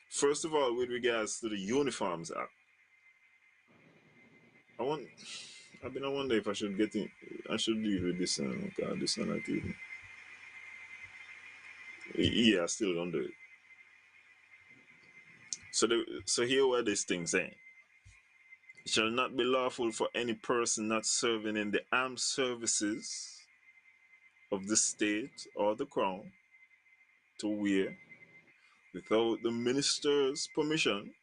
First of all, with regards to the Uniforms Act, I want. I've been. I wonder if I should get in. I should deal with this one. God, this one not even. Yeah, I still don't do it. So here what this thing saying. It shall not be lawful for any person not serving in the armed services of the state or the crown to wear, without the minister's permission,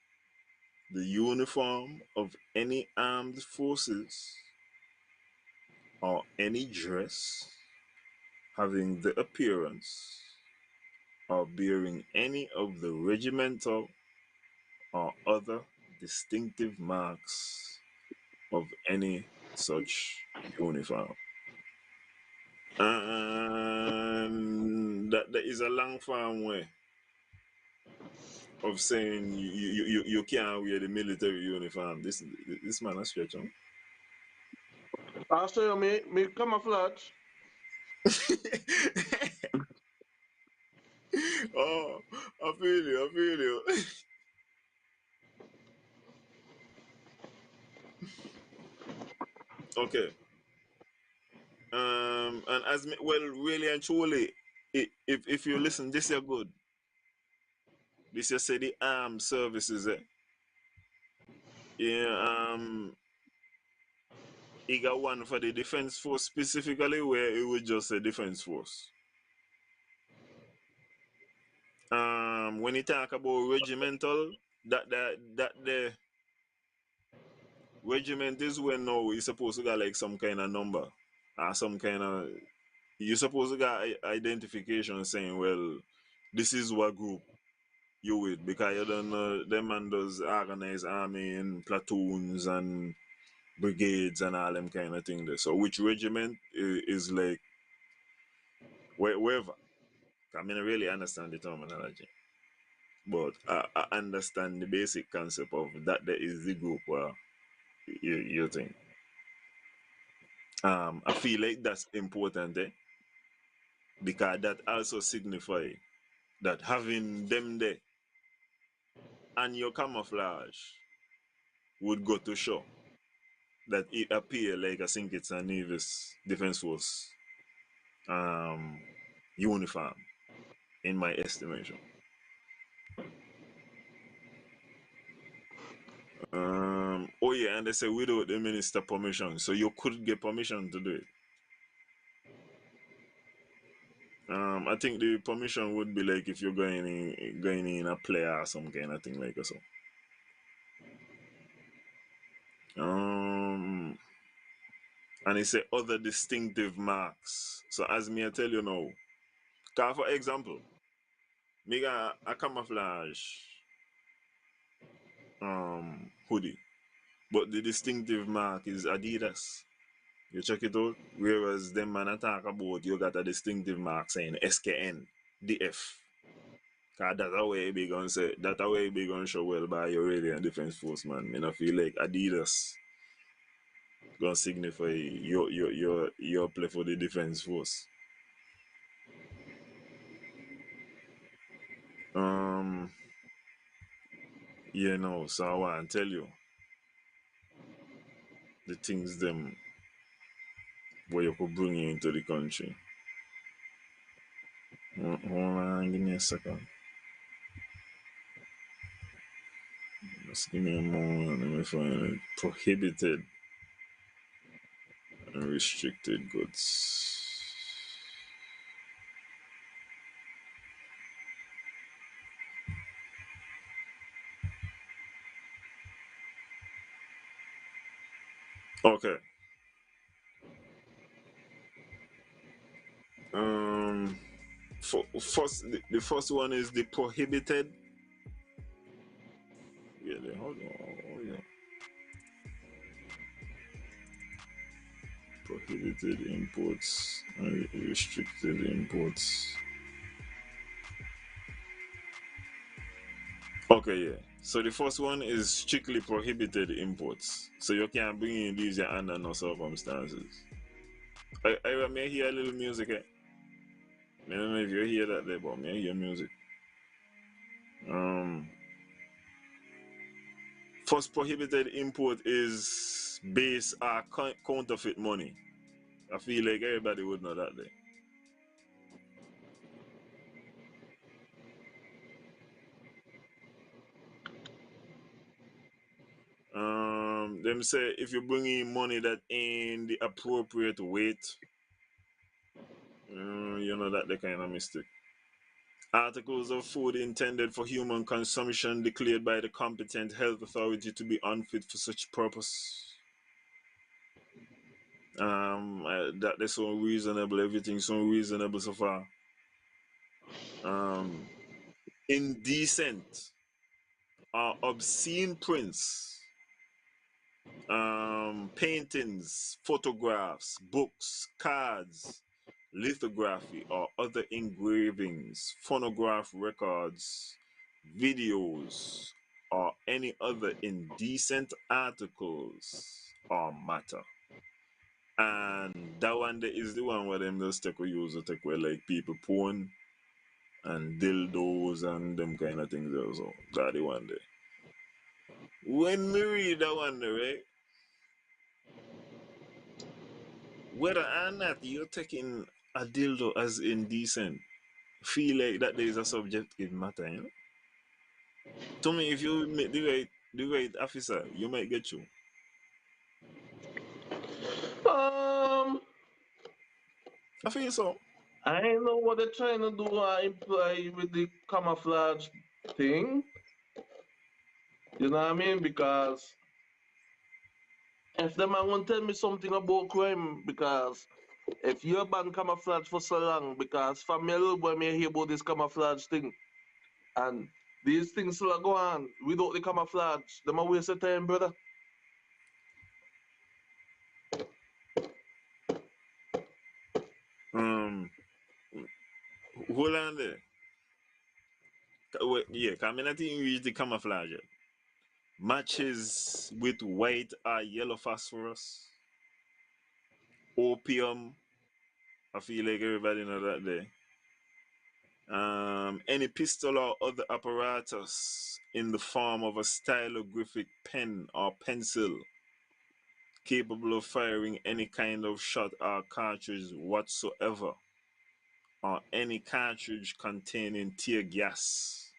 the uniform of any armed forces or any dress having the appearance or bearing any of the regimental or other distinctive marks of any such uniform. And that is a long form way of saying you can't wear the military uniform. This man is stretch on.
I'll show you me camouflage.
Oh, I feel you. I feel you. Okay. And well, really and truly, if you listen, this is good. This you say the armed services. Yeah. He got one for the defense force specifically, where it would just say defense force. When you talk about regimental, that the regiment is when now you're supposed to got like some kind of number or some kind of, you're supposed to got identification saying, well, this is what group you with, because you don't know them man does organize army and platoons and brigades and all them kind of thing there. So which regiment is like wherever. I mean, I really understand the terminology, but I understand the basic concept of that. There is the group where you think. I feel like that's important, because that also signify that having them there and your camouflage would go to show that it appear like I think it's a Navy's Defense Force um, uniform, in my estimation. Oh yeah, and they say without the minister permission, so you could get permission to do it. I think the permission would be like if you're going in a player or some kind of thing like so. And he said other distinctive marks. So as me I tell you now, for example, me got a camouflage hoodie, but the distinctive mark is Adidas. You check it out. Whereas them man I talk about you got a distinctive mark saying SKN, DF. Cause that's how way be gonna say that how way be gonna show well by your Radiant Defense Force, man. I feel like Adidas gonna signify your play for the defense force. Um so I wanna tell you the things them where you could bring you into the country. Hold on, give me a second. Just give me a moment. Let me find it. Prohibited and restricted goods. Okay. Um, the first one is the prohibited. Yeah, hold on. Prohibited imports and restricted imports. Okay, yeah. So the first one is strictly prohibited imports. So you can't bring in these under no circumstances. I may hear a little music. I don't know if you hear that there, but may I hear music. Um, First prohibited import is base counterfeit money. I feel like everybody would know that there. Them say if you bring in money that ain't the appropriate weight, you know that the kind of mistake. Articles of food intended for human consumption declared by the competent health authority to be unfit for such purpose. That is so reasonable. Everything's so reasonable so far. Indecent or obscene prints, paintings, photographs, books, cards, lithography, or other engravings, phonograph records, videos, or any other indecent articles or matter. And that one there is the one where them just take we use to take where like people porn and dildos and them kind of things also. That the one there. When we read that one there, right? Whether or not you're taking a dildo as indecent, feel like that there is a subjective matter, you know? To me, if you make the right officer, you might get you.
Um,
I feel so.
I know what they're trying to do imply with the camouflage thing. You know what I mean? Because if them man want to tell me something about crime, because if you ban camouflage for so long, because for me a little boy may hear about this camouflage thing, and these things still go on without the camouflage, them a waste of time, brother.
Um, Hold on there. Yeah, I mean, I think you use the camouflage. Matches with white or yellow phosphorus, opium. I feel like everybody know that there. Any pistol or other apparatus in the form of a stylographic pen or pencil capable of firing any kind of shot or cartridge whatsoever, or any cartridge containing tear gas,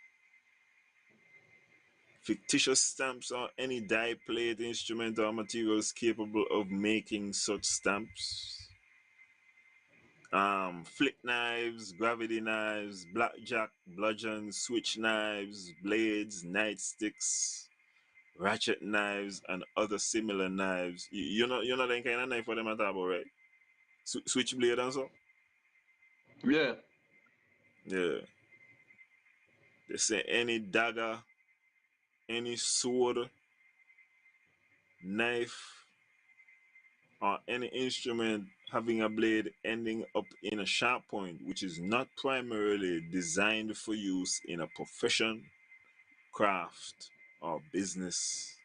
fictitious stamps, or any die plate instrument or materials capable of making such stamps, flick knives, gravity knives, blackjack, bludgeons, switch knives, blades, nightsticks, ratchet knives, and other similar knives. You know that kind of knife for them at all, right? Switchblade and so.
Yeah.
Yeah. They say any dagger, any sword, knife, or any instrument having a blade ending up in a sharp point, which is not primarily designed for use in a profession, craft, or business,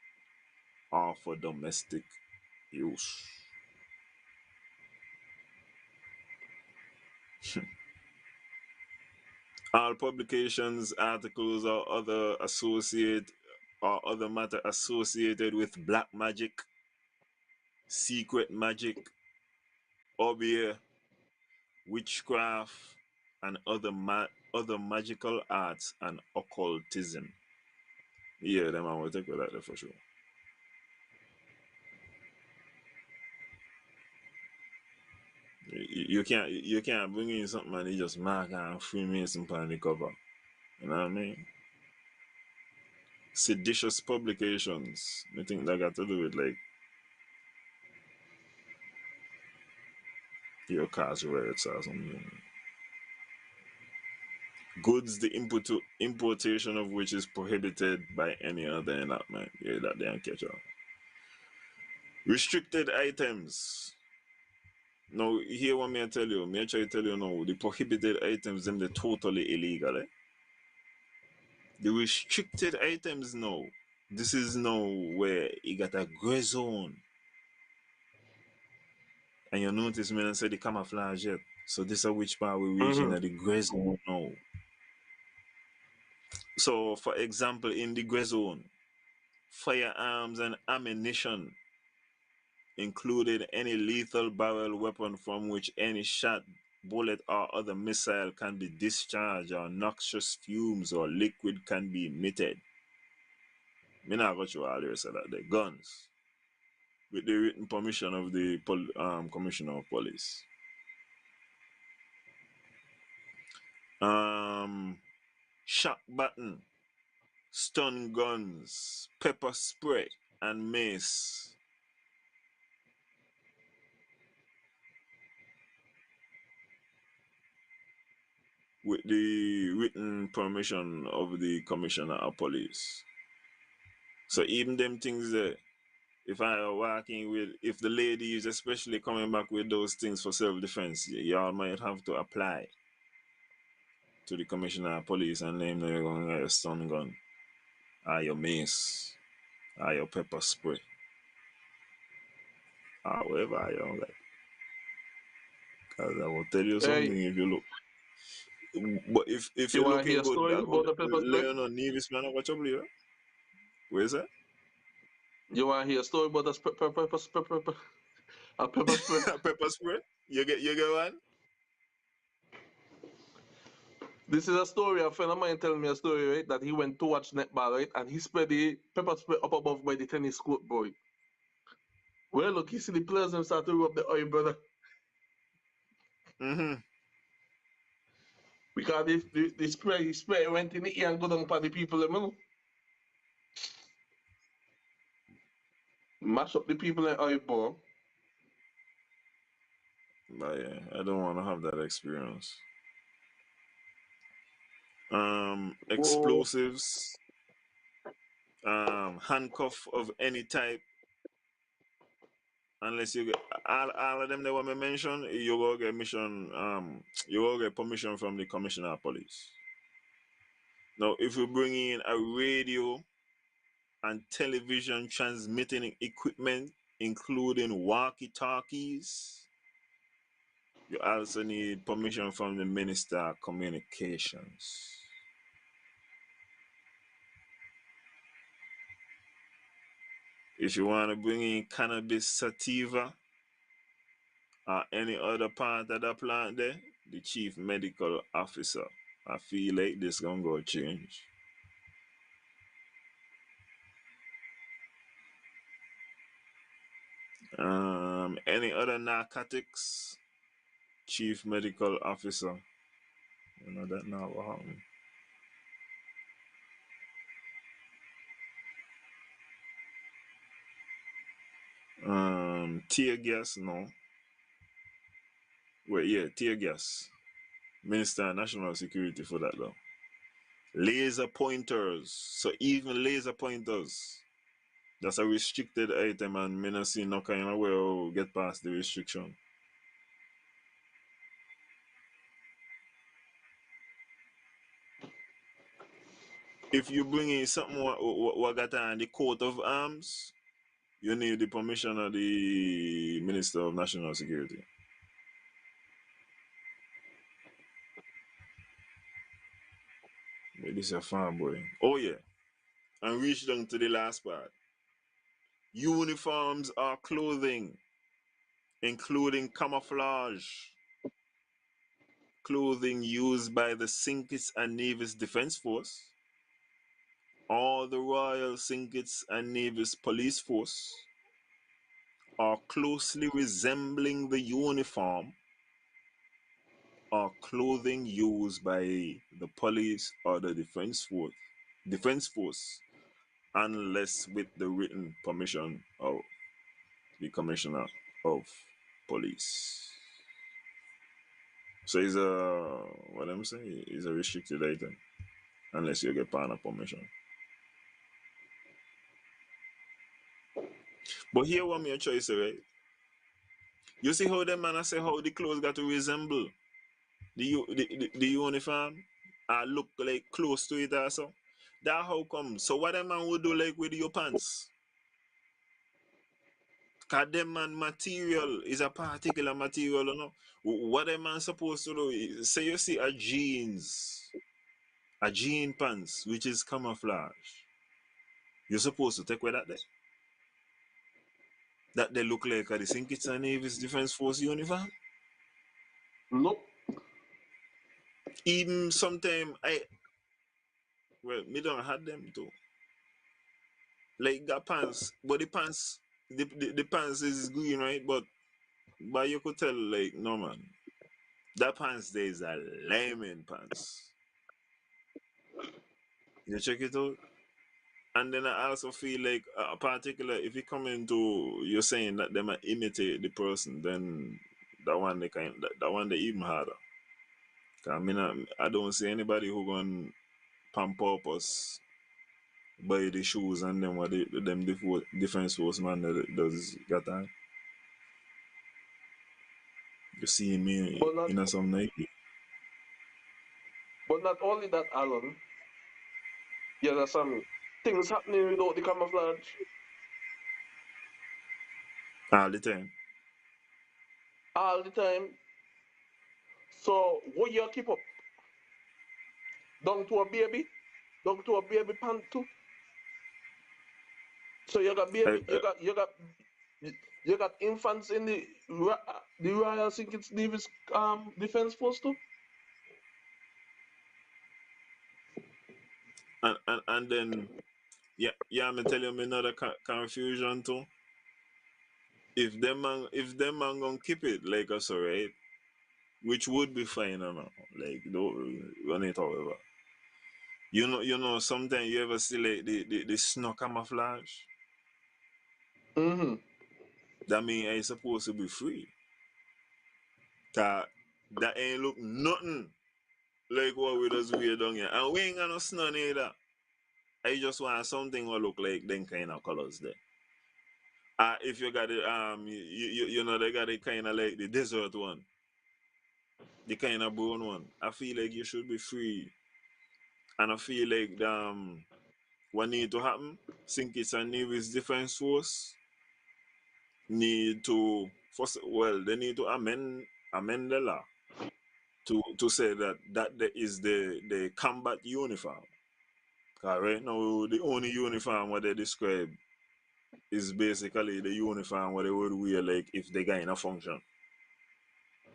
or for domestic use. All publications, articles, or other matter associated with black magic, secret magic, obeah, witchcraft, and other magical arts and occultism. Yeah, them I will take with that there for sure. You can't bring in something and you just mark and Freemason on the cover. You know what I mean? Seditious publications. I think that got to do with like your cause rights or something. Goods the importation of which is prohibited by any other enactment. Yeah, that they don't catch on. Restricted items. Now, here what me I tell you, me I try to tell you now, the prohibited items them they're totally illegal. The restricted items now, this is now where you got a gray zone. And you notice me and say the camouflage yet. So this is which part we reaching at the gray zone now. So for example, in the gray zone, firearms and ammunition included any lethal barrel weapon from which any shot, bullet, or other missile can be discharged, or noxious fumes or liquid can be emitted. Me not got you all there so that the guns with the written permission of the commissioner of police. Shock button, stun guns, pepper spray, and mace. With the written permission of the commissioner of police. So even them things there, if I are working with, if the lady is especially coming back with those things for self-defense, y'all might have to apply to the commissioner of police and name them you're going to get a stun gun, or your mace, or your pepper spray, or whatever you don't like. Because I will tell you something
Hey,
if you look. But if
you
you're
want to hear
looking
a
good,
story
that would
about the pepper spray?
Leon Nevis man watch up here. Where's that?
You want to hear a story about the pepper spray?
Pepper spray? You get one?
This is a story. A friend of mine telling me a story, right? That he went to watch netball, right? And he spread the pepper spray up above by the tennis court, boy. Well, look, you see the players them start to rub the oil, brother.
Mm-hmm.
Because the spray went in the ear and go down for the people, you know? Mash up the people in oil, boy.
But yeah, I don't want to have that experience.
Whoa.
Explosives, handcuff of any type, unless you get all of them that want me mention, you will get you will get permission from the commissioner of police. Now, if you bring in a radio and television transmitting equipment, including walkie-talkies, you also need permission from the Minister of Communications. If you want to bring in cannabis sativa or any other part of the plant there, the chief medical officer. I feel like this gonna go change. Any other narcotics, chief medical officer. You know that not what happened. Tear gas, no. Wait, yeah, tear gas. Minister of National Security for that though. Laser pointers. So even laser pointers. That's a restricted item and me not see no kind of way to get past the restriction. If you bring in something what got on the coat of arms, you need the permission of the Minister of National Security. But this is a farm boy. Oh yeah. And reach down to the last part. Uniforms are clothing, including camouflage clothing used by the Cinques and Nevis Defense Force, or the Royal Cinques and Nevis Police Force, are closely resembling the uniform or clothing used by the police or the defense force, unless with the written permission of the Commissioner of Police. So it's a what I'm saying is a restricted item unless you get partner permission. But here what me a choice, right? You see how them man I say how the clothes got to resemble the uniform look like close to it also. That how come? So what them man would do like with your pants? Cause them man material is a particular material, you know. What them man supposed to do is, say you see a jean pants which is camouflage. You're supposed to take away that there. That they look like the St. Kitts and Nevis Defense Force uniform.
Nope.
Even sometime me don't have them too. Like got pants, but the pants is green, right? But you could tell like no man, that pants there is a layman pants. You check it out, and then I also feel like particular if you come into you're saying that they might imitate the person, then that one they even harder. 'Cause I mean I don't see anybody who gonna pump purpose buy the shoes and then what them defense force man that does got on. You see me
But not
in some Nike.
but not only that, Alan. You understand me? Things happening without the camouflage
All the time.
all the time. So what you keep up? Down to a baby pant too. So you got
I,
baby, you got infants in the Royal St. Kitts Nevis Defense Force too.
and then yeah, I'm tell you another confusion too. If them man gonna keep it like us, alright, which would be fine, or not. Like don't run it however. You know, sometimes you ever see like the snow camouflage.
Mm-hmm.
That mean I supposed to be free. Cause that ain't look nothing like what we just wear down here, and we ain't got no snow neither. I just want something that look like them kind of colors there. If you got it, you know they got it kind of like the desert one, the kind of brown one. I feel like you should be free, and I feel like what need to happen, St. Kitts and Nevis Defense Force need to first, well, they need to amend the law to say that there is the combat uniform. 'Cause right now the only uniform what they describe is basically the uniform what they would wear like if they got in a function.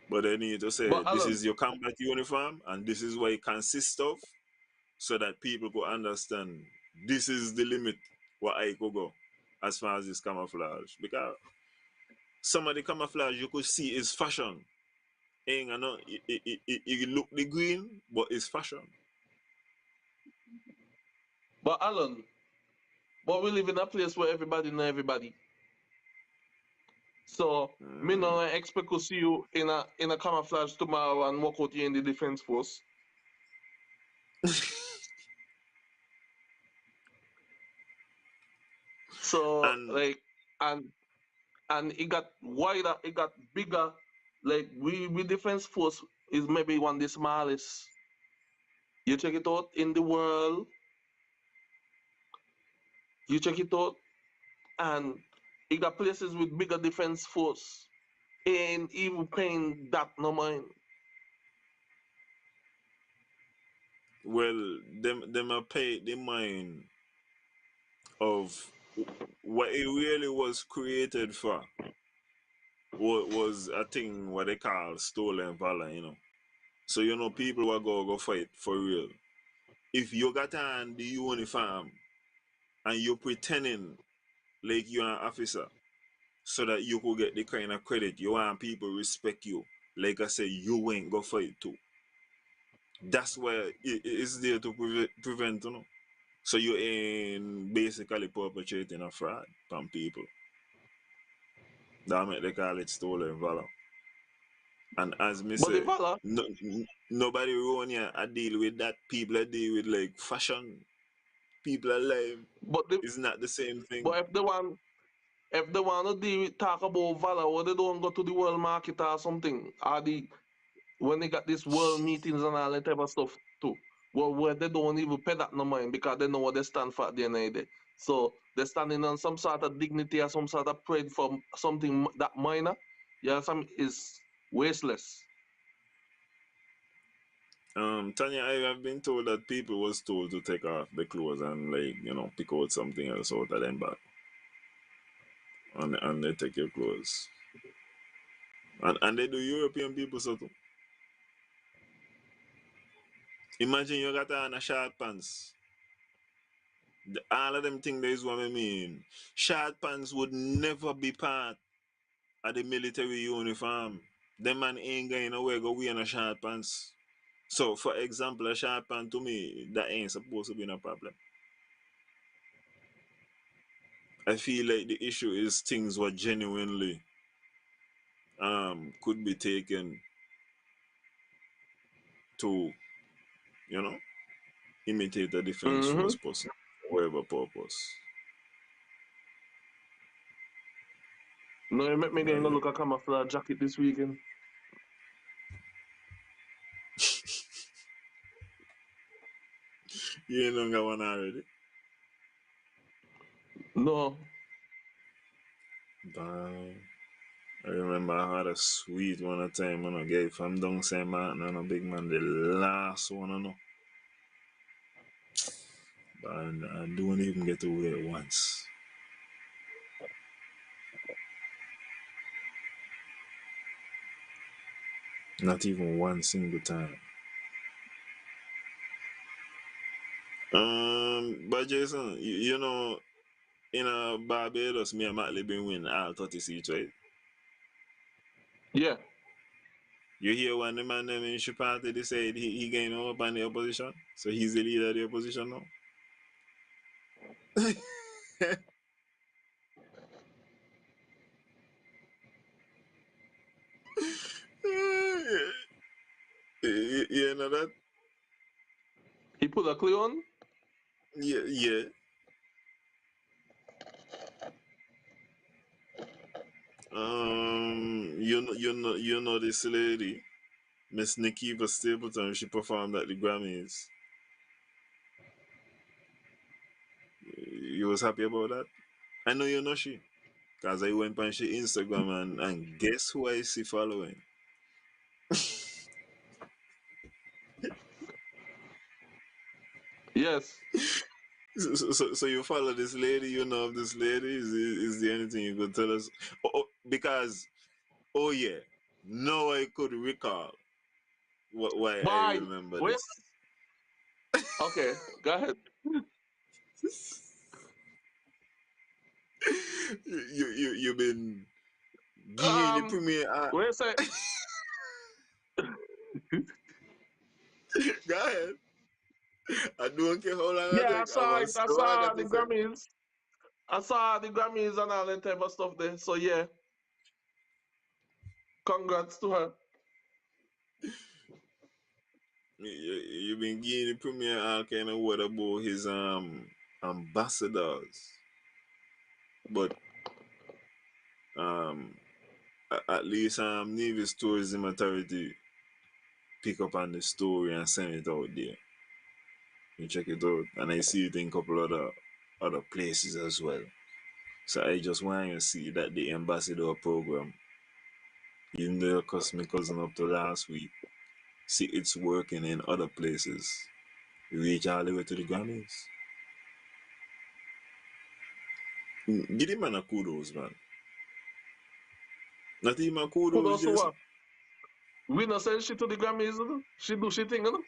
But they need to say
But
this
Alan,
is your combat uniform and this is what it consists of so that people could understand this is the limit what I could go as far as this camouflage. Because some of the camouflage you could see is fashion. Ain't no, it look the green, but it's fashion.
but Alan, but we live in a place where everybody know everybody. So me no expect to see you in a camouflage tomorrow and walk out here in the defense force. So
And
like and and it got wider, it got bigger. Like we defense force is maybe one of the smallest. You check it out in the world. You check it out, and it got places with bigger defense force. Ain't even paying that no mind.
well, them are paid the mind of what it really was created for. What was a thing what they call stolen valor, you know. So people will go fight for real. If you got on the uniform and you're pretending like you're an officer, so that you could get the kind of credit you want people respect you. Like I said, you ain't go fight too. That's where it's there to prevent, you know. So you ain't basically perpetrating a fraud from people. That make they call it stolen valor. And as me
But the
say,
valor,
nobody around here I deal with that. People I deal with like fashion. People alive.
but the
It's not the same thing.
but if they want to talk about valor, or they don't go to the world market or something, or when they got these world meetings and all that type of stuff too. Well, where they don't even pay that no mind because they know what they stand for at the end of the day. So they're standing on some sort of dignity or some sort of pride for something that minor. Yeah, some is wasteless.
Tanya, I have been told that people was told to take off the clothes and like, pick out something else out of them back. And they take your clothes. And they do European people so too. Imagine you got on a short pants. All of them things is what I mean. Short pants would never be part of the military uniform. Them man ain't going nowhere go wear a short pants. So for example, a short pants to me, that ain't supposed to be no problem. I feel like the issue is things what genuinely could be taken to, you know, imitate a defense
Mm-hmm.
force person, for whatever purpose.
No, you make me going to
Like,
look at camouflage jacket this weekend.
you ain't don't got one already.
No.
Damn. I remember I had a sweet one at time when I gave from down St. Martin and a big man, the last one I know. But I don't even get to wear it once. Not even one single time. But Jason, in Barbados, me and Matley been winning all 30 seats, right?
Yeah.
You hear when the man them in Ship Party, they said he gained up on the opposition, so he's the leader of the opposition now. You know that?
He put a clue on?
Yeah, yeah. You know this lady, Miss Nikiva Stapleton. She performed at the Grammys. You was happy about that? I know you know she, cause I went on she Instagram and guess who I see following?
Yes.
So you follow this lady? You know of this lady? Is there anything you could tell us? Because yeah, now I could recall why I
Why?
remember
Wait.
this.
Okay, go ahead.
You've been giving the premiere.
Wait a sec.
Go ahead. I don't care how long I
Yeah, I
take. I
saw it.
was
I
so I
saw
got
the
to say.
Grammys. I saw the Grammys and all that type of stuff there. So yeah. Congrats to her.
You've been giving the premier all kind of word about his ambassadors, but at least Nevis Tourism Authority pick up on the story and send it out there. You check it out, and I see it in a couple other places as well. So I just want to see that the ambassador program, even though it cost my cousin up to last week, see it's working in other places. We reach all the way to the Grammys. Give the man a kudos, man. Not even a kudos,
Kudos to
Jason.
her. We not send she to the Grammys, you know? She do she thing, you know?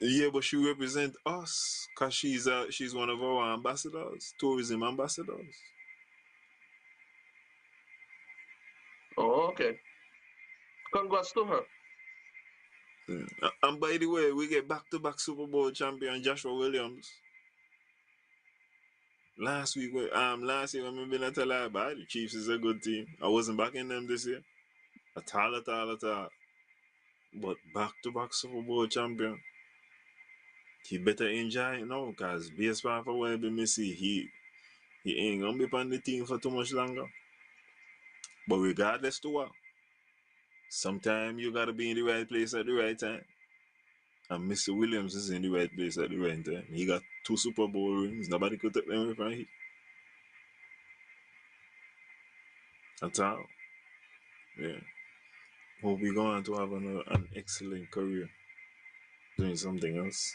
Yeah, but she represent us because she's one of our ambassadors, tourism ambassadors.
Oh, okay. Congrats to her.
And by the way, we get back-to-back Super Bowl champion Joshua Williams. Last year when we been at Alaba, the Chiefs is a good team. I wasn't backing them this year. At all. But back-to-back Super Bowl champion. He better enjoy it now because based on what we see, he ain't gonna be on the team for too much longer. But regardless to what, sometimes you gotta be in the right place at the right time. And Mr. Williams is in the right place at the right time. He got 2 Super Bowl rings. Nobody could take them away from him. At all. Yeah. Hope we're going to have an excellent career doing something else.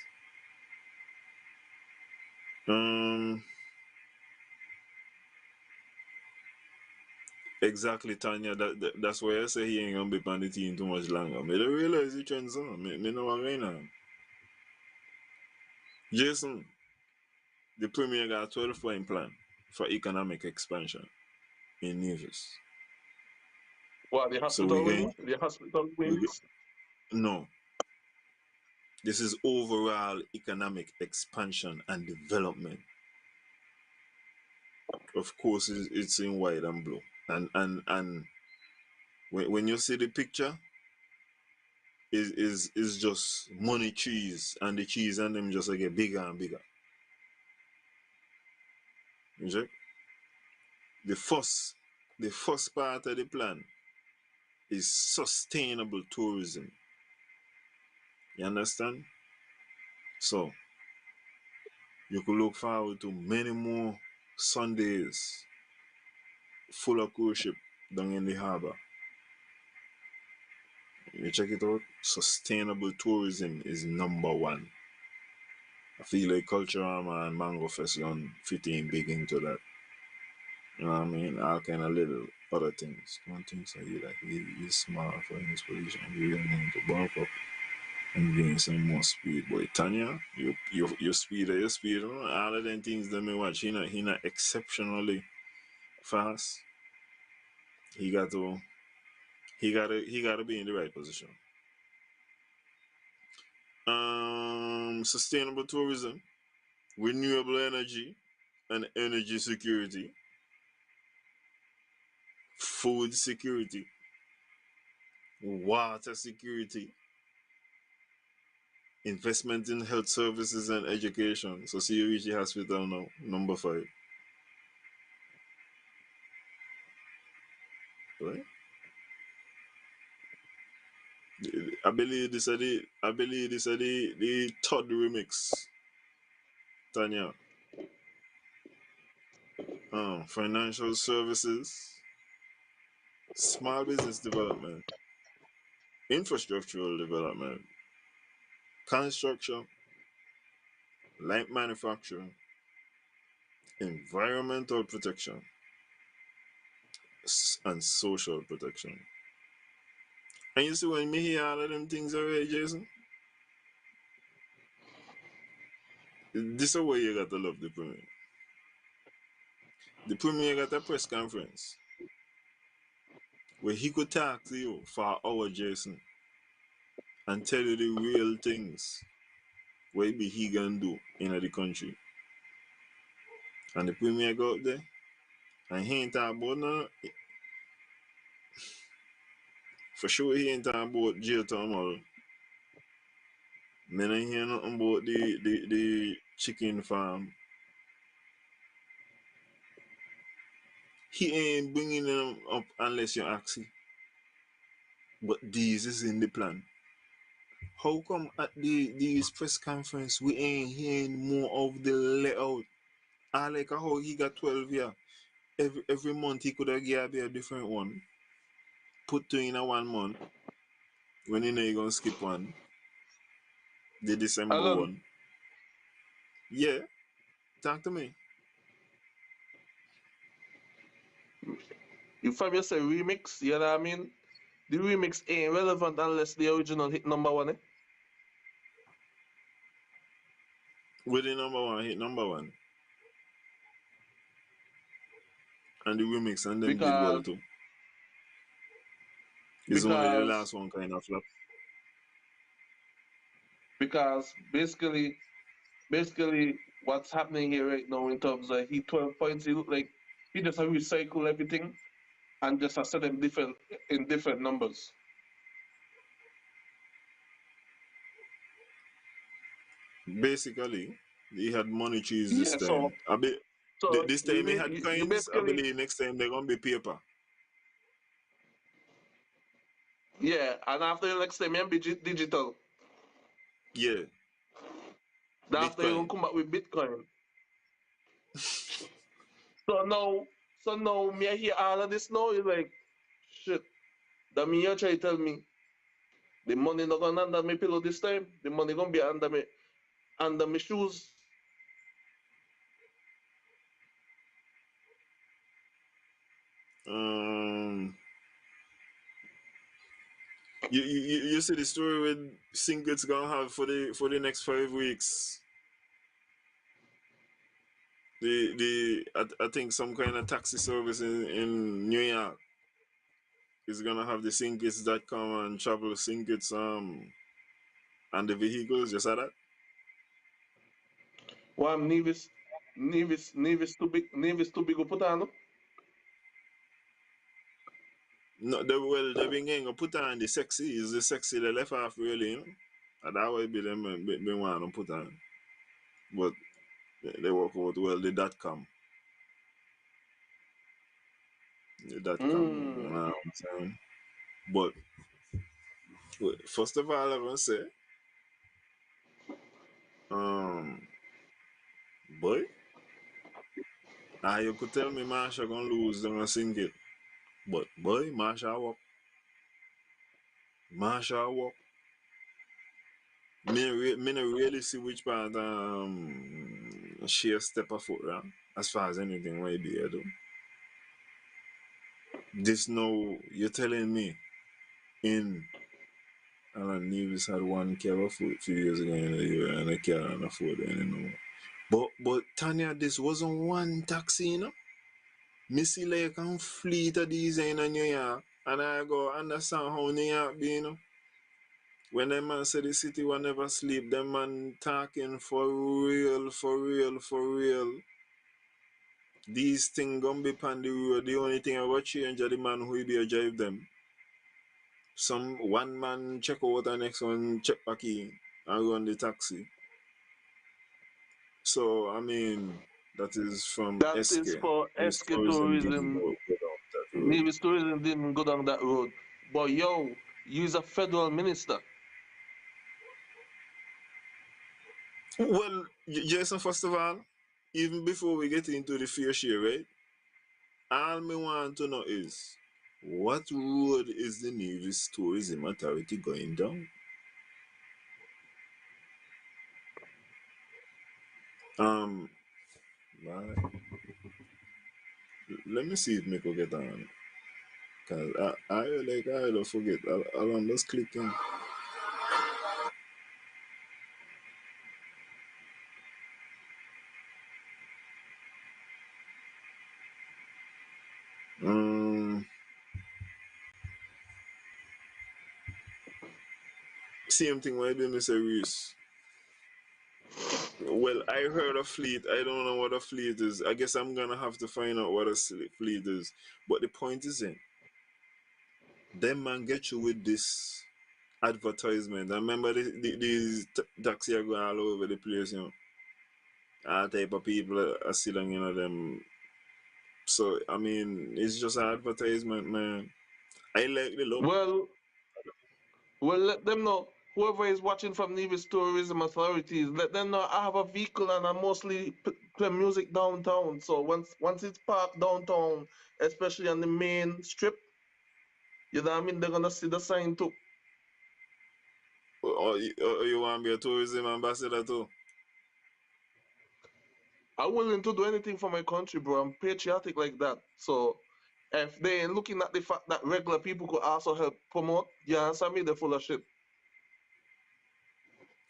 Exactly, Tanya. That's why I say he ain't gonna be on the team too much longer. I don't realize the trends on. Me know what going on. Jason, the Premier got a 12-point plan for economic expansion in Nevis.
What, the
So we
hospital
going
wings? The hospital
we
wings?
no. This is overall economic expansion and development. Of course, it's in white and blue. And when you see the picture, is just money trees, and the trees and them just get bigger and bigger. You check? The first part of the plan is sustainable tourism. You understand? So you could look forward to many more Sundays full of cruise ship down in the harbor. You check it out. Sustainable tourism is number one. I feel like Culture and Mango Fest gonna fit in big into that. You know what I mean? All kind of little other things. One thing so you like he's smart for his position. You really need to bulk up and gain some more speed. Boy, Tanya, your speed or your speed, you know, all of them things that me watch, he not exceptionally fast. He gotta be in the right position. Sustainable tourism, renewable energy and energy security, food security, water security, investment in health services and education. So see you reach the hospital now, number 5. Right? I believe this is the third remix, Tanya. Financial services, small business development, infrastructural development, construction, light manufacturing, environmental protection, and social protection. And you see when me hear all of them things already, Jason, this is why you got to love the Premier. The Premier got a press conference where he could talk to you for an hour, Jason, and tell you the real things what he gonna do in the country. And the Premier go up there and he ain't talk about no, For sure he ain't talking about jail tomorrow. Me ain't hear nothing about the chicken farm. He ain't bringing them up unless you ask him. But this is in the plan. How come at these press conference we ain't hearing more of the layout? I like how he got 12 here. Every month he could have given a different one. Put two in a 1 month. When you know you're gonna skip one. The December
Alan,
one. Yeah, talk to me.
if I say remix, you know what I mean? The remix ain't relevant unless the original hit number one, eh?
With the number one hit number one. And the remix and them did well
Because
too. It's only the
because
last one kind of flop.
because basically what's happening here right now in terms of he 12 points, he look like he just a recycle everything and just a set them different in different numbers.
Basically, he had money trees this
Yeah,
time. I be,
so
this time he had
you
coins. I
basically,
believe next time they're gonna be paper.
yeah, and after the next time, be digital.
Yeah,
After you gonna
Bitcoin.
come back with Bitcoin. So now, me I hear all of this now. It's like, shit. That me you try to tell me the money not gonna under me pillow this time. The money gonna be under my shoes.
Um, you see the story with Singlet's gonna have for the next 5 weeks. I think some kind of taxi service in New York is gonna have the Sinkits.com and travel Sinkits and the vehicles. You saw that?
Well, Nevis too big to put on. No?
No, they've been getting put on the sexy. Is the sexy they left off really, you know? And that would be them been want to put on. But they work out well the .com. The .com, you know what I'm saying? But first of all I wanna say, um boy, you could tell me Marsha gonna lose, they're gonna sink it. But boy, Marsha walk. Marsha walk. Me no really see which part she a step a foot wrong as far as anything what be here though. This no you're telling me in Alan Nevis had one car foot 2 years ago in the year and a car and a foot anymore. But Tanya, this wasn't one taxi, you know? Missy Lake and fleet of these in New York. And I go understand how New York be, you know? When them man say the city will never sleep, them man talking for real, for real, for real. These things gonna be on the road. The only thing I got change is the man who be a drive them. Some one man check out the next one check back in and run the taxi. So I mean that is from
That is
SK.
for
This
SK
tourism didn't
tourism.
go down that road.
Nevis tourism didn't go down that road. But yo, you's a federal minister.
Well, Jason, first of all, even before we get into the fair share, right? All me want to know is what road is the nearest tourism authority going down? Um, man, let me see if me could get on. Cause I don't forget. I'll just click in. Um, Same thing. Why do Mr. Reese? Well, I heard a fleet. I don't know what a fleet is. I guess I'm gonna have to find out what a fleet is. But the point is in them man get you with this advertisement. I remember these taxi are going all over the place, you know. All type of people are sitting, you know, them. So, I mean, it's just an advertisement, man. I like the look.
Well, let them know. Whoever is watching from Nevis Tourism Authorities, let them know I have a vehicle and I mostly play music downtown. So once it's parked downtown, especially on the main strip, you know what I mean, they're gonna see the sign too.
Or you want to be a tourism ambassador too?
I'm willing to do anything for my country, bro. I'm patriotic like that. So if they ain't looking at the fact that regular people could also help promote, you understand me? They're full of shit.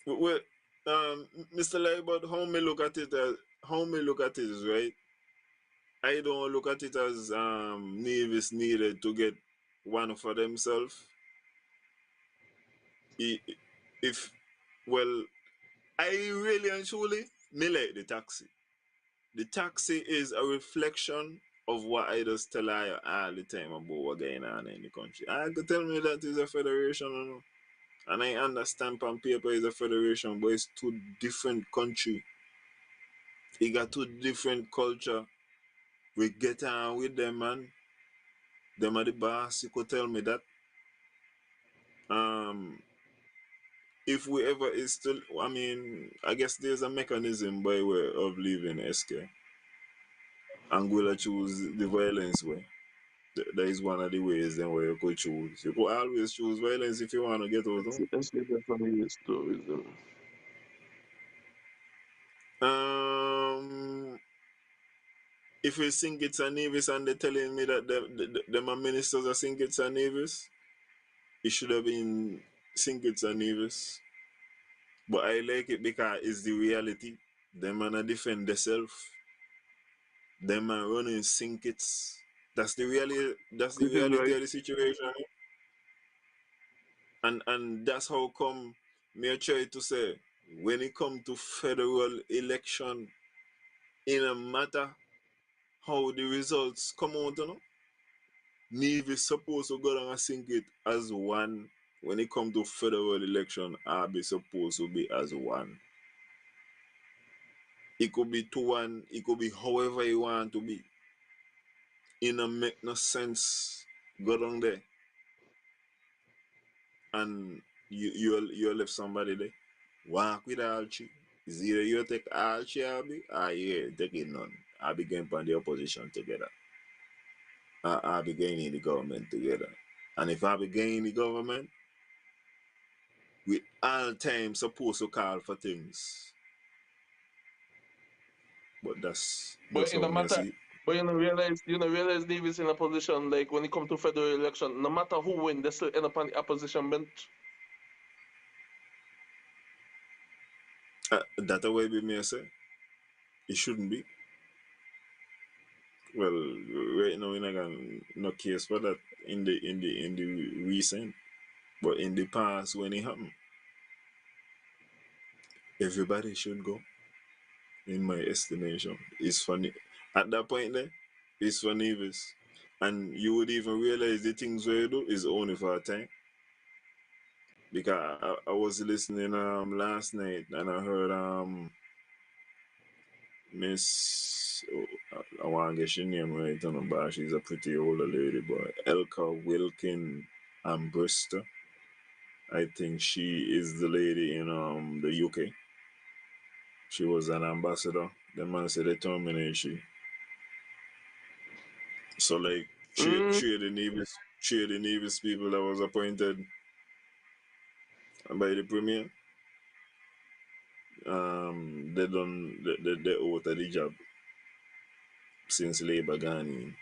Well, Mr. Laibot, how me look at it is right. I don't look at it as Nevis needed to get one for themselves. If well, I really and truly me like the taxi. The taxi is a reflection of what I just tell I all the time about what going on in the country. I could tell me that is a federation, you know. And I understand on paper is a federation, but it's two different country. It got two different culture. We get on with them, man. Them are the boss. You could tell me that. Um, if we ever is still, I mean, I guess there's a mechanism by way of leaving SK. And we'll choose the violence way. That is one of the ways then where you could choose. You could always choose violence if you want to get out.
Let's get that from Nevis Tourism.
If you think it's a Nevis and they're telling me that them are ministers are think it's a Nevis, it should have been think it's a Nevis. But I like it because it's the reality. Them man a defend themselves. Them man running sink it's. That's the reality. That's the
This is
reality
right.
of the situation. And that's how come me I try to say when it come to federal election, in a matter how the results come out, you know, Neve is supposed to go down and sink it as one. When it come to federal election, I be supposed to be as one. It could be 2-1, it could be however you want to be. It don't make no sense. Go down there and you left somebody there. Walk with Archie. Is either you take Archie or you take it none. I'll be going on the opposition together. I'll be going in the government together. And if I be going in the government, we all time supposed to call for things. But that's
But
just
in
how
the
me I
matter,
see it.
but you know, realize Davis in a position like when it comes to federal election, no matter who win, they still end up on the opposition bench.
That the way we may say. It shouldn't be. Well, right now we're not gonna no case for that in the recent. But in the past when it happened, everybody should go, in my estimation. It's funny. At that point there, it's for Nevis. And you would even realize the things where you do is only for a time. Because I was listening last night and I heard Miss I want to get your name right on her, but she's a pretty older lady, but Elka Wilkin Ambrister. I think she is the lady in the UK. She was an ambassador. The man said they terminated she. So like
Mm.
three of the Nevis people that was appointed by the premier, they out of the job since Labour gone in.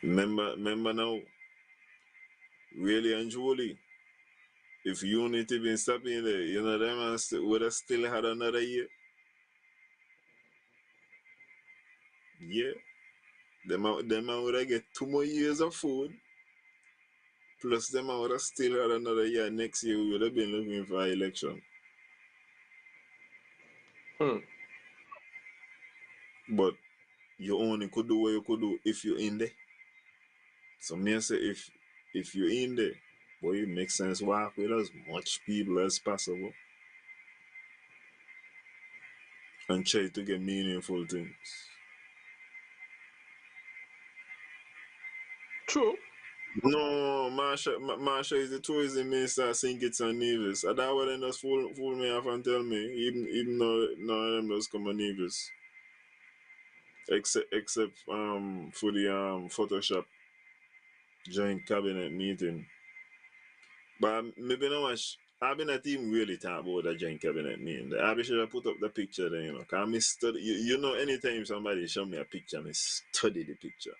Remember now, really and truly, if Unity been stopping there, you know them would have still had another year. Yeah, them would have get 2 more years of food. Plus them would have still had another year. Next year we would have been looking for an election.
Hmm.
But you only could do what you could do if you're in there. So me say if you're in there, boy, it makes sense walk with as much people as possible and try to get meaningful things.
True.
No, Marsha is the tourism minister of St. Kitts and Nevis. And that what they just fool me off and tell me, even though none of them just come on Nevis. Except for the Photoshop joint cabinet meeting. But maybe not much. I've been at team really talk about the joint cabinet meeting. I be sure I put up the picture there, you know. Cause me study you know anytime somebody show me a picture, me study the picture.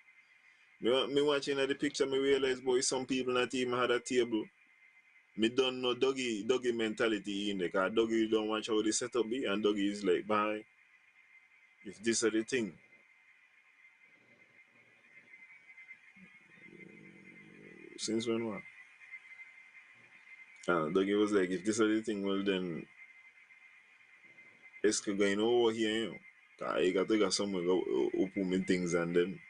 Me watching at the picture, me realize boy some people not even had a table. Me don't know doggy mentality in there, cause doggy don't watch how the setup be, and doggy is like, bye. If this are the thing. Since when what? Doggy was like, if this are the thing, well then it's going over here, you know. Cause you got to go somewhere go open me things and then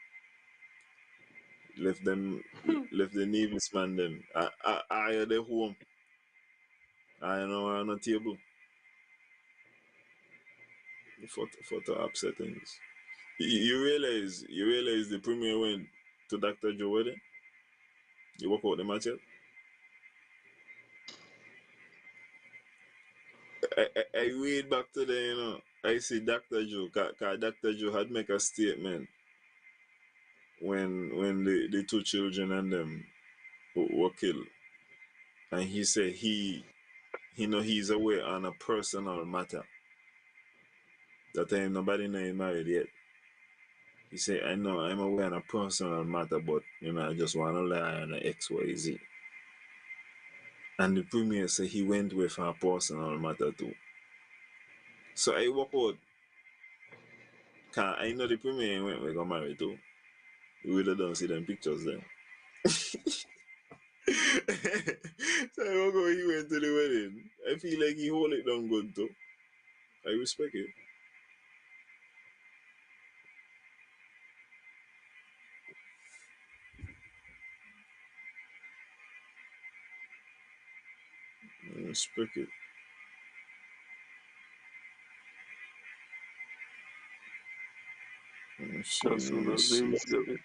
left the Nevis man them. I are the home. I know on a table. For to upset things. You realize the premier went to Dr. Joe wedding? You walk out the match yet? I read back to the, you know, I see Dr. Joe, cause Dr. Joe had make a statement when the two children and them were killed. And he said he know he's aware on a personal matter. That time nobody know he married yet. He said, I know I'm aware on a personal matter, but you know, I just wanna lie on the XYZ. And the premier said he went with her personal matter too. So I walk out. Cause I know the premier went we got married too. We really don't see them pictures then. So I walk out, he went to the wedding. I feel like he hold it down good too. I respect it. I respect it.
That's what
Let's
the
see.
names get me.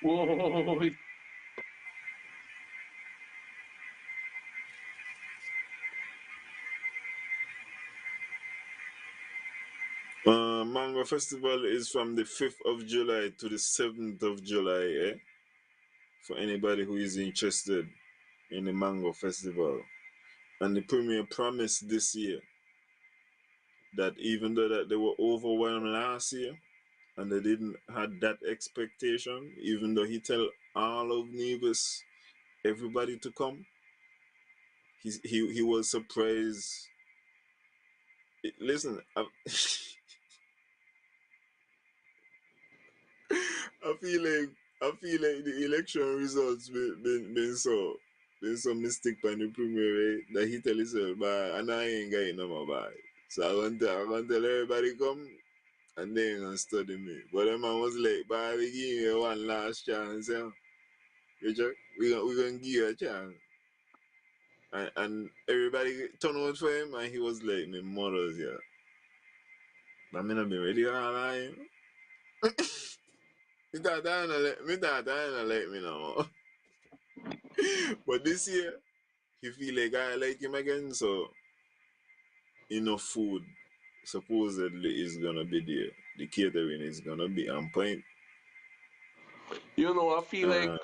Whoa.
Mango Festival is from the 5th of July to the 7th of July, eh? For anybody who is interested in the Mango Festival. And the premier promised this year that even though that they were overwhelmed last year and they didn't had that expectation, even though he tell all of Nevis, everybody to come, he was surprised. Listen, I feel like the election results been so mistake by the premier, right? That he tell himself, "Bye, and I ain't got no more bye." So I want to tell everybody come, and they ain't gonna study me. But the man was like, "Bye, we give you one last chance, yeah. You check? We gonna give you a chance." And everybody turned out for him, and he was like, "My mother's yeah." But me not be ready to lie. Me thought I ain't like me no more. But this year, he feel like I like him again, so enough food supposedly is gonna be there. The catering is gonna be on point.
You know, I feel like
Uh,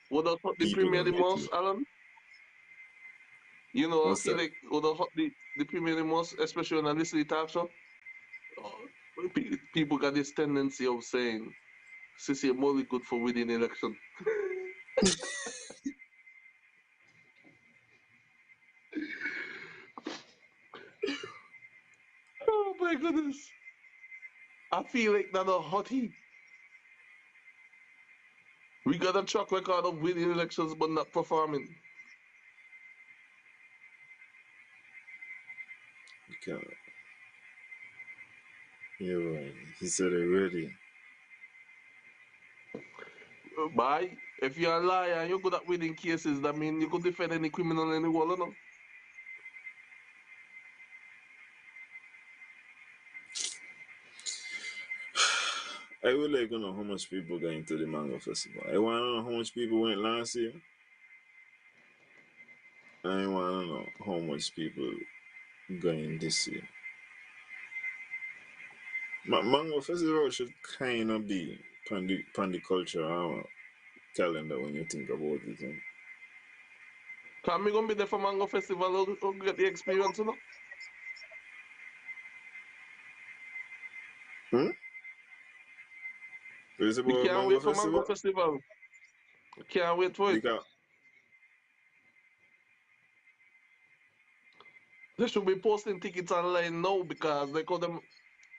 what I hurt the
people
premier
gonna
the
get you.
most, Alan? You know, I
What's
feel
that?
like what I hurt the premier the most, especially when I listen to the talk show, people got this tendency of saying, Sissy Molly good for winning election. Oh my goodness. I feel like that a hottie. We got a track record of winning elections but not performing.
You can't. Yeah, right. He said it ready.
Boy, if you're a liar and you're good at winning cases, that means you could defend any criminal in the world, you know?
I would like to know how much people got into the Mango Festival. I want to know how much people went last year. I want to know how much people going this year. Mango Festival should kind of be pan the culture calendar when you think about it.
Because I'm going to be there for Mango Festival, I'll get the experience, you know?
Hmm? Is it
We
about
can't
Mango
wait for Mango
Festival?
Festival. We can't wait for it.
Because
They should be posting tickets online now because they could them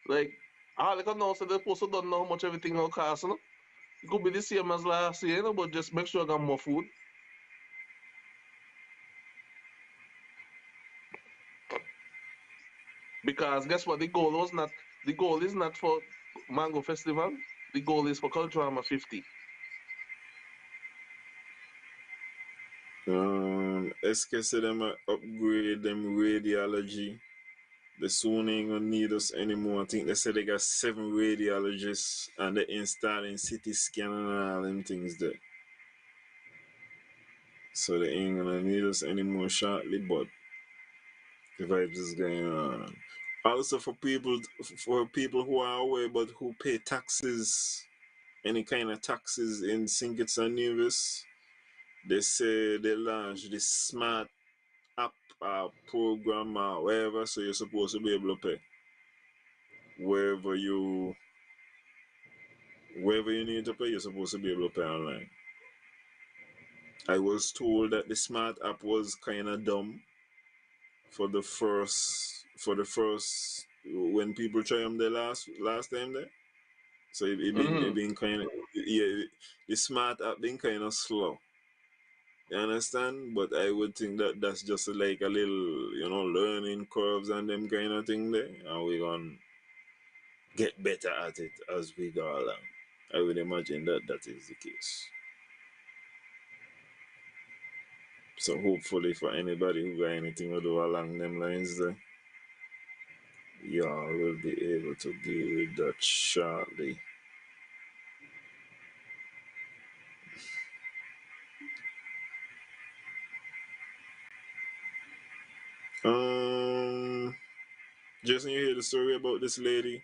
like all they can know so they supposed to don't know how much everything will cost, you know? It could be the same as last year, you know, but just make sure I got more food. Because guess what? The goal is not for Mango Festival. The goal is for Culturama 50.
SK said them upgrade them radiology. They soon ain't gonna need us anymore. I think they said they got 7 radiologists and they're installing CT scan and all them things there. So they ain't gonna need us anymore shortly, but the vibes is going on. Also for people who are away but who pay taxes, any kind of taxes in St. Kitts and Nevis, they say they launched this smart app program or whatever, so you're supposed to be able to pay wherever you need to pay, you're supposed to be able to pay online. I was told that the smart app was kind of dumb for the first when people try them the last time there. So it
Mm-hmm.
been kind of, yeah, the smart app been kind of slow. You understand? But I would think that that's just like a little, learning curves and them kind of thing there, and we gonna get better at it as we go along. I would imagine that that is the case. So hopefully for anybody who got anything to do along them lines there, y'all will be able to deal with that shortly. Um, Jason, you hear the story about this lady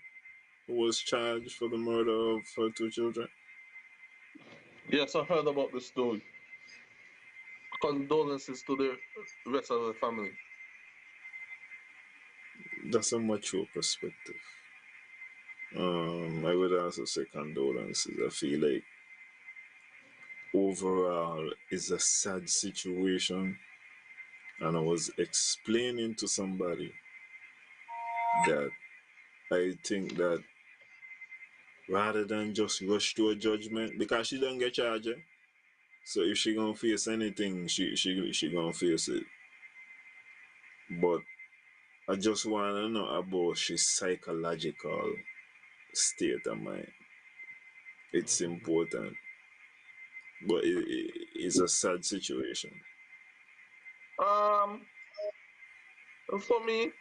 who was charged for the murder of her 2 children?
Yes, I heard about the story. Condolences to the rest of the family.
That's a mature perspective. I would also say condolences. I feel like overall it's a sad situation, and I was explaining to somebody that I think that rather than just rush to a judgment, because she don't get charged, so if she gonna face anything, she gonna face it. But I just wanna know about she psychological state of mind. It's important, but it's a sad situation.
Um, for me,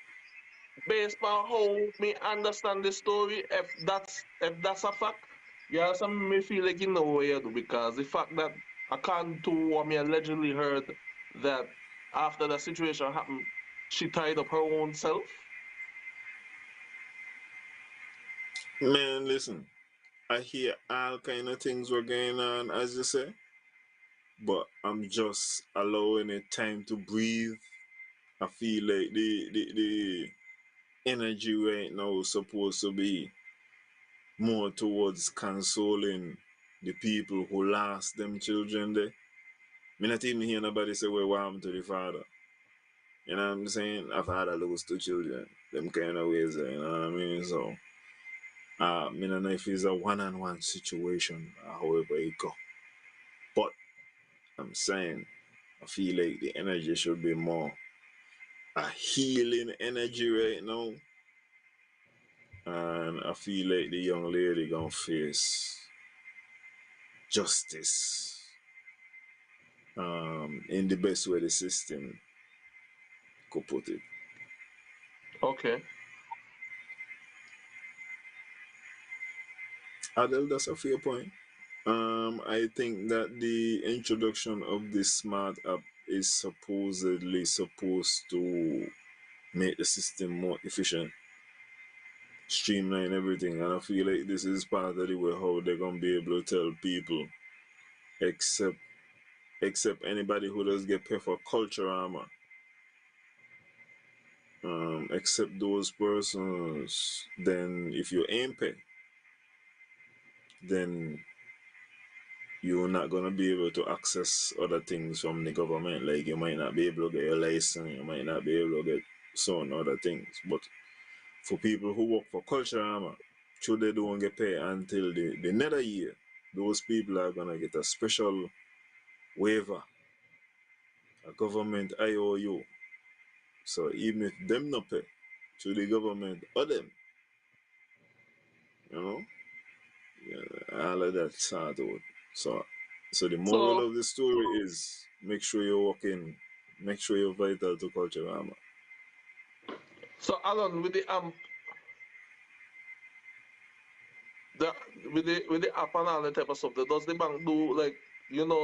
based on how me understand the story, if that's a fact, yeah, some me feel like you know what you do because the fact that I can't do what me allegedly heard that after the situation happened, she tied up her own self.
Man, listen, I hear all kind of things were going on, as you say, but I'm just allowing it time to breathe. I feel like the energy right now is supposed to be more towards consoling the people who lost them children there. Me not even hear nobody say what happened to the father. You know what I'm saying? A father lose 2 children. Them kind of ways there, you know what I mean? So me don't know if it's a one-on-one situation or however it go. But I'm saying I feel like the energy should be more a healing energy right now And I feel like the young lady gonna face justice in the best way the system could put it.
Okay.
Adele, that's a fair point. I think that the introduction of this smart app is supposedly supposed to make the system more efficient, streamline everything, and I feel like this is part of the way how they're gonna be able to tell people, except anybody who does get paid for culture armor, except those persons. Then if you ain't pay, then you're not gonna be able to access other things from the government. Like you might not be able to get a license, you might not be able to get some other things. But for people who work for culture armor, sure they don't get paid until the another year. Those people are gonna get a special waiver, a government IOU. So even if them not pay, to the government or them, you know, yeah, all of that sort out. So, so the moral
So
of the story is make sure you're working, make sure you're vital to culture armor.
so Alan, with the with the app and all that type of stuff, does the bank do like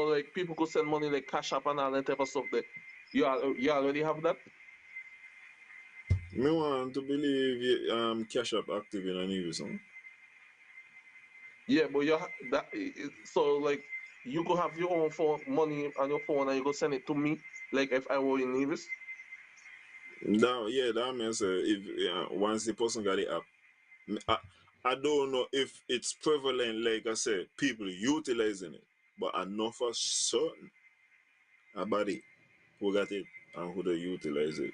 like people could send money like cash app and all that type of stuff there? You already have that?
Me want to believe Cash App active in an even song.
Yeah, but so like you could have your own phone money on your phone and you could send it to me like if I were in Nevis.
That, yeah, that means if once the person got the app, I, I don't know if it's prevalent. Like I said, people utilizing it, but I know for certain about it who got it and who they utilize it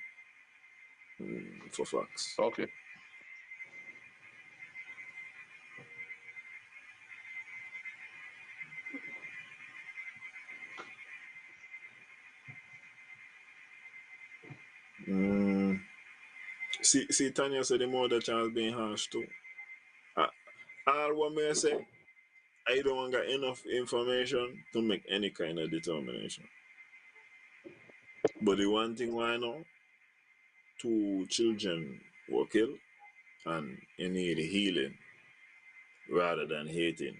for facts.
Okay.
Mm. See, Tanya said the more the chance being harsh too. Uh, all what may I say, I don't got enough information to make any kind of determination. But the one thing I know, two children were killed, and you need healing rather than hating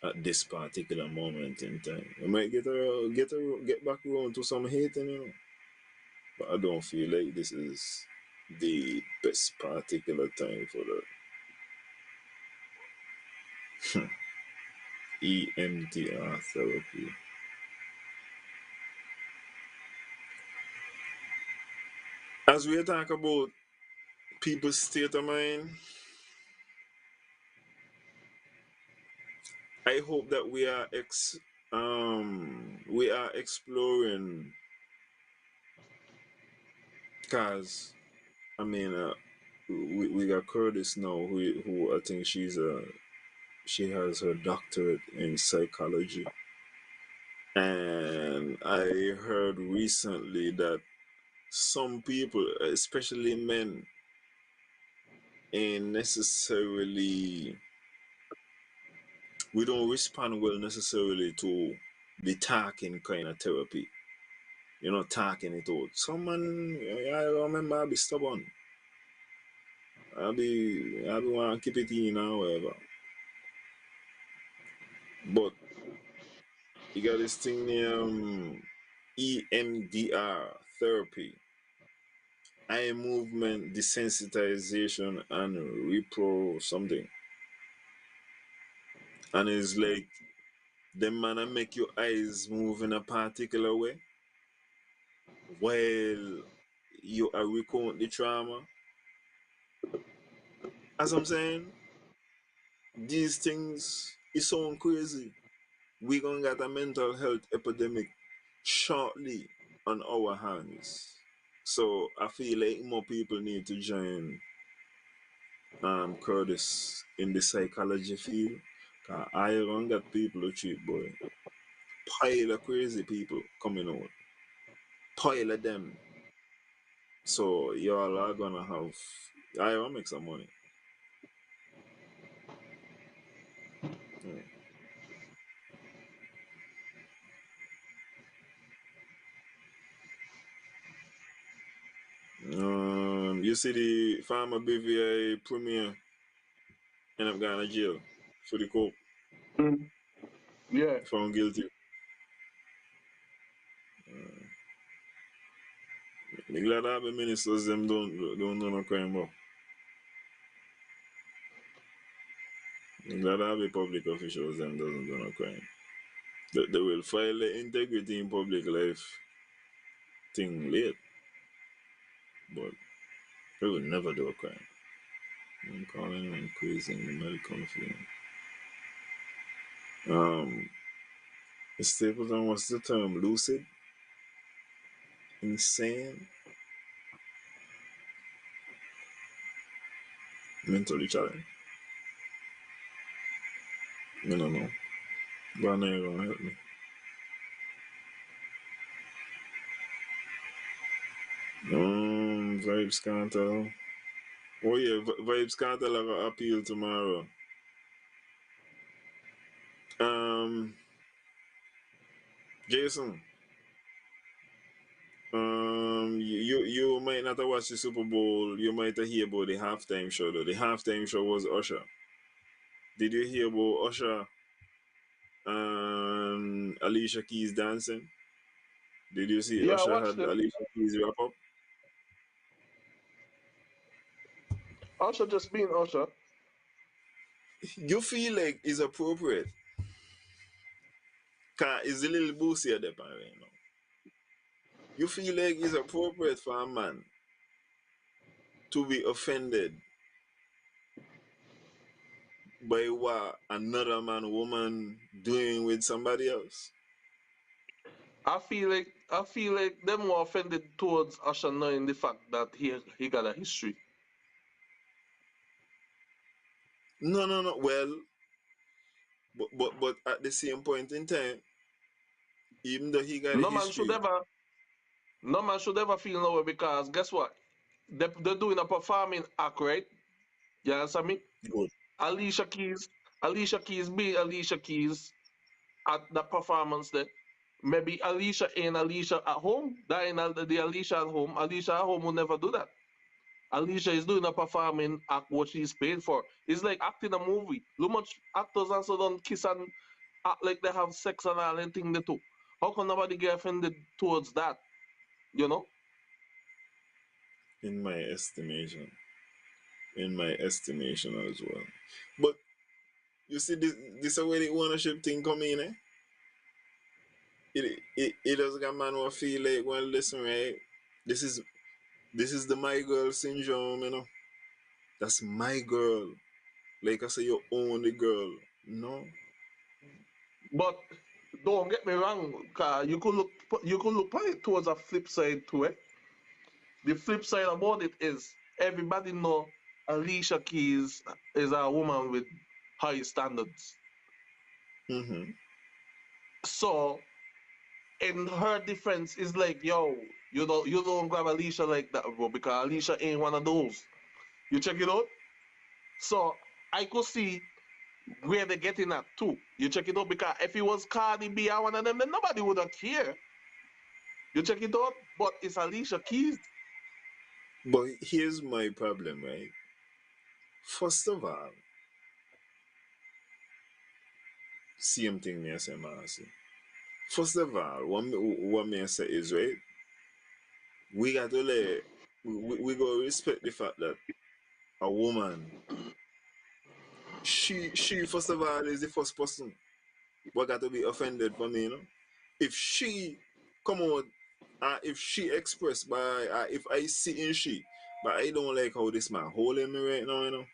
at this particular moment in time. You might get back around to some hating, but I don't feel like this is the best particular time for that. EMDR therapy. As we talk about people's state of mind, I hope that we are exploring, cause I mean we got Curtis now who I think she has her doctorate in psychology, and I heard recently that some people, especially men, ain't necessarily we don't respond well necessarily to the talking kind of therapy. Talking it out. Someone I remember I be stubborn. I be want to keep it in or whatever. But you got this thing EMDR therapy, eye movement desensitization and repro something. And it's like the man make your eyes move in a particular way while you are recount the trauma. As I'm saying, these things is sound crazy. We gonna get a mental health epidemic shortly on our hands. So I feel like more people need to join Curtis in the psychology field. 'Cause I don't got people to treat boy. Pile of crazy people coming out. Pile of them. So y'all are gonna have I will make some money. You see the farmer BVI premier end up going to jail for the coke,
Mm. Yeah.
found guilty. Me glad that the ministers them don't know no crime about. Me glad that the public officials them doesn't do no crime. They will file the integrity in public life thing late, but they will never do a crime. I'm calling anyone crazy in the medical field. Stapleton, what's the term? Lucid? Insane? Mentally challenged? I don't know. But I know you're gonna help me. Vibes can't tell. Oh yeah, Vibes can't tell. I got appeal tomorrow. Jason. You might not have watched the Super Bowl. You might have heard about the halftime show though. The halftime show was Usher. Did you hear about Usher and Alicia Keys dancing? Did you see
Yeah, I
Usher
watched
had
it.
Alicia Keys wrap up?
Usher just being Usher.
You feel like it's appropriate. Cause it's a little boosty at the point right now. You feel like it's appropriate for a man to be offended by what another man woman doing with somebody else?
I feel like them more offended towards Usher knowing the fact that he got a history.
No. Well, but at the same point in time, even though he got a
No man should
history,
ever no man should ever feel no way because guess what? They're doing a performing act, right? You understand me?
good.
Alicia Keys, Alicia Keys be Alicia Keys at the performance there. Maybe Alicia ain't Alicia at home. That ain't the Alicia at home. Alicia at home will never do that. Alicia is doing a performing act what she's paid for. It's like acting a movie. Look much actors also don't kiss and act like they have sex and all anything they do. How can nobody get offended towards that? You know?
In my estimation, as well. But you see, this is where the ownership thing come in, eh? It does got man who feel like, well, listen, right? This is the my girl syndrome, you know. That's my girl. Like I say, you own the girl. No.
But don't get me wrong, you could look towards a flip side to it. The flip side about it is everybody know Alicia Keys is a woman with high standards.
Mm-hmm.
So in her defense is like, yo, you don't grab Alicia like that, bro, because Alicia ain't one of those. You check it out. So I could see where they're getting at too. You check it out because if it was Cardi B or one of them, then nobody would have cared. You check it out, but it's Alicia Keys.
But here's my problem, right? First of all, same thing me I say, Marcy. First of all, what me I say is, right? We got to let we go respect the fact that a woman, she first of all is the first person what got to be offended for me, you know. If she come out, if she express by, if I see in she, but I don't like how this man holding me right now, you know,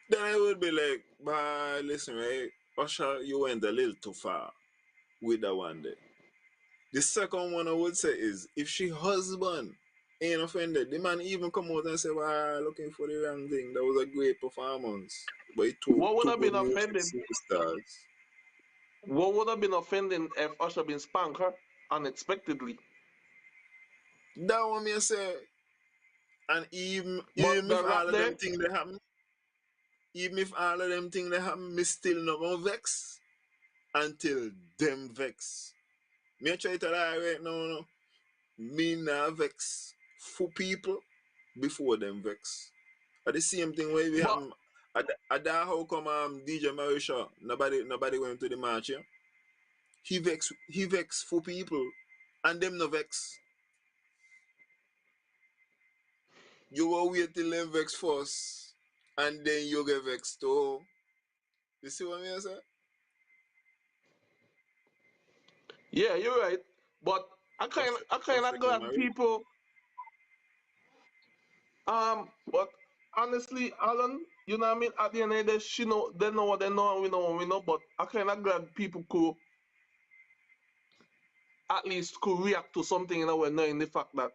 then I would be like, bah, listen, right, Usher, you went a little too far with that one there. The second one I would say is if she husband ain't offended, the man even come out and say, "Wow, looking for the wrong thing. That was a great performance by
What would
two
have
good
been
music
offending?
superstars."
What would have been offending if Usher been spanked her unexpectedly?
That one me say, and
But
even
the
if
rap
all of
there,
them things they happen, even if all of them things they happen, me still not gonna vex until them vex. Me try to lie right now, no. Me not vex for people before them vex. At the same thing where we
But
happen at that how come DJ Marisha nobody went to the march, yeah? He vex for people and them no vex. You will wait till them vex first and then you get vexed too. You see what I mean, sir?
yeah, you're right. But I kind of
Perfectly
glad
married.
people. But honestly, Alan, you know what I mean. At the end of the day, she know they know what they know, and we know what we know. But I kind of glad people could at least could react to something in a way, knowing the fact that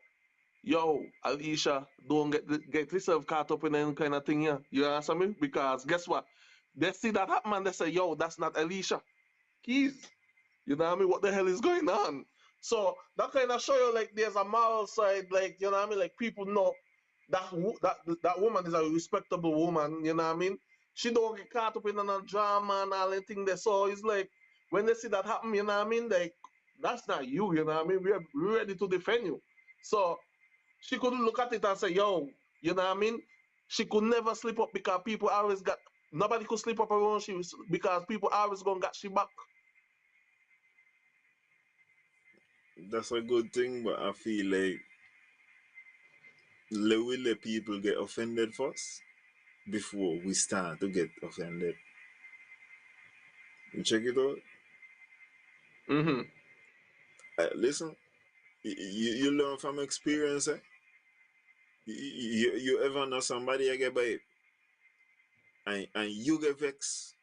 yo, Alicia, don't get yourself caught up in any kind of thing, yeah. You understand me? Because guess what? They see that happen and they say, yo, that's not Alicia Keys. You know what I mean? What the hell is going on? So that kind of show you like there's a moral side, like you know what I mean? Like people know that woman is a respectable woman, you know what I mean? She don't get caught up in a drama and all that thing there. So it's like when they see that happen, you know what I mean? Like that's not you, you know what I mean? We're ready to defend you. So she could look at it and say, yo, you know what I mean? She could never slip up because people always got nobody could slip up around she because people always gonna got she back.
That's a good thing, but I feel like will let people get offended first before we start to get offended. You check it out.
Mm-hmm.
Listen, you learn from experience. Eh? You ever know somebody I get by it and you get vexed,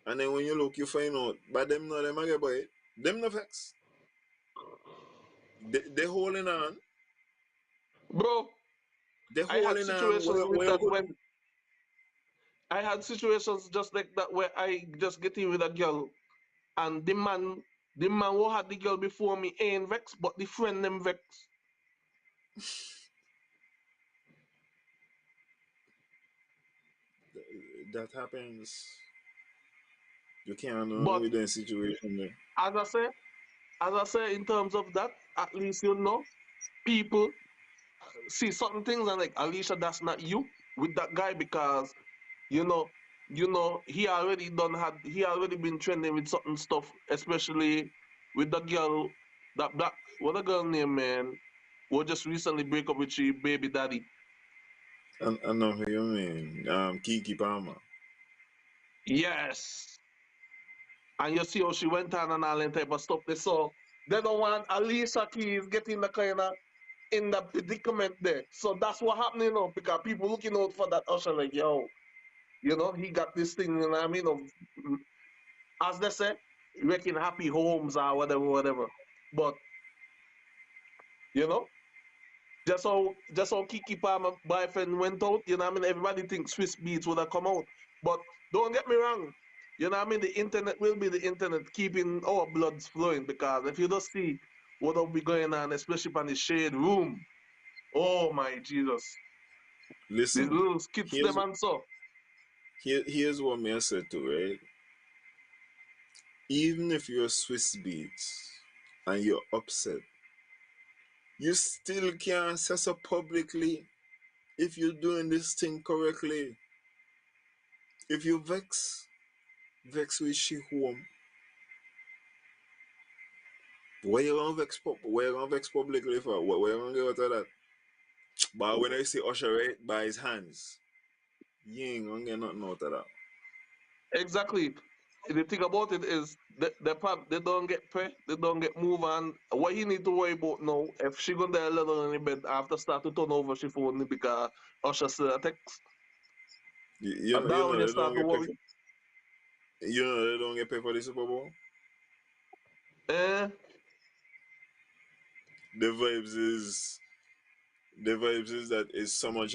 and then when you look, you find out, but them know them I get by it. Them no vex. They holding on.
Bro,
They
I had
holding on
situations with
where you
that
could.
when I had situations just like that where I just get in with a girl and the man who had the girl before me ain't vex, but the friend them vex.
That happens. You can't know
But
with that situation there.
as I say, in terms of that, at least you know, people see certain things and like Alicia, that's not you with that guy because you know, he already been trending with certain stuff, especially with the girl that what the girl name man who just recently break up with she baby daddy.
I know who you mean. Kiki Palmer.
Yes. And you see how she went on and all that type of stuff. So they don't want Alicia Keys getting the kind of in the predicament there. So that's what happening now because people looking out for that Usher like, yo, he got this thing, you know what I mean, of as they say, wrecking happy homes or whatever, whatever. But you know, just how Kiki Palmer boyfriend went out, you know what I mean? Everybody thinks Swiss Beats would have come out. But don't get me wrong, you know what I mean? The internet will be the internet keeping our bloods flowing because if you just see what will be going on, especially on the shade room, oh my Jesus. The
Listen,
little skits them
here's
and so.
here's what me I said to right. Even if you're Swiss beats and you're upset, you still can't say so publicly if you're doing this thing correctly. If you vex with she home. Why you gonna vex publicly for? Why you gonna get out of that? But when I say Usher right by his hands, you ain't gonna get nothing out of that.
Exactly. The thing about it is they don't get pay, they don't get move on. What you need to worry about now, if she gonna die a little in the bed after start to turn over she phone because Usher still a text. And
You
that
know
when you
they
start
don't
to
get paid
worry.
for. You know they don't get paid for the Super Bowl.
Eh,
The vibes is that is so much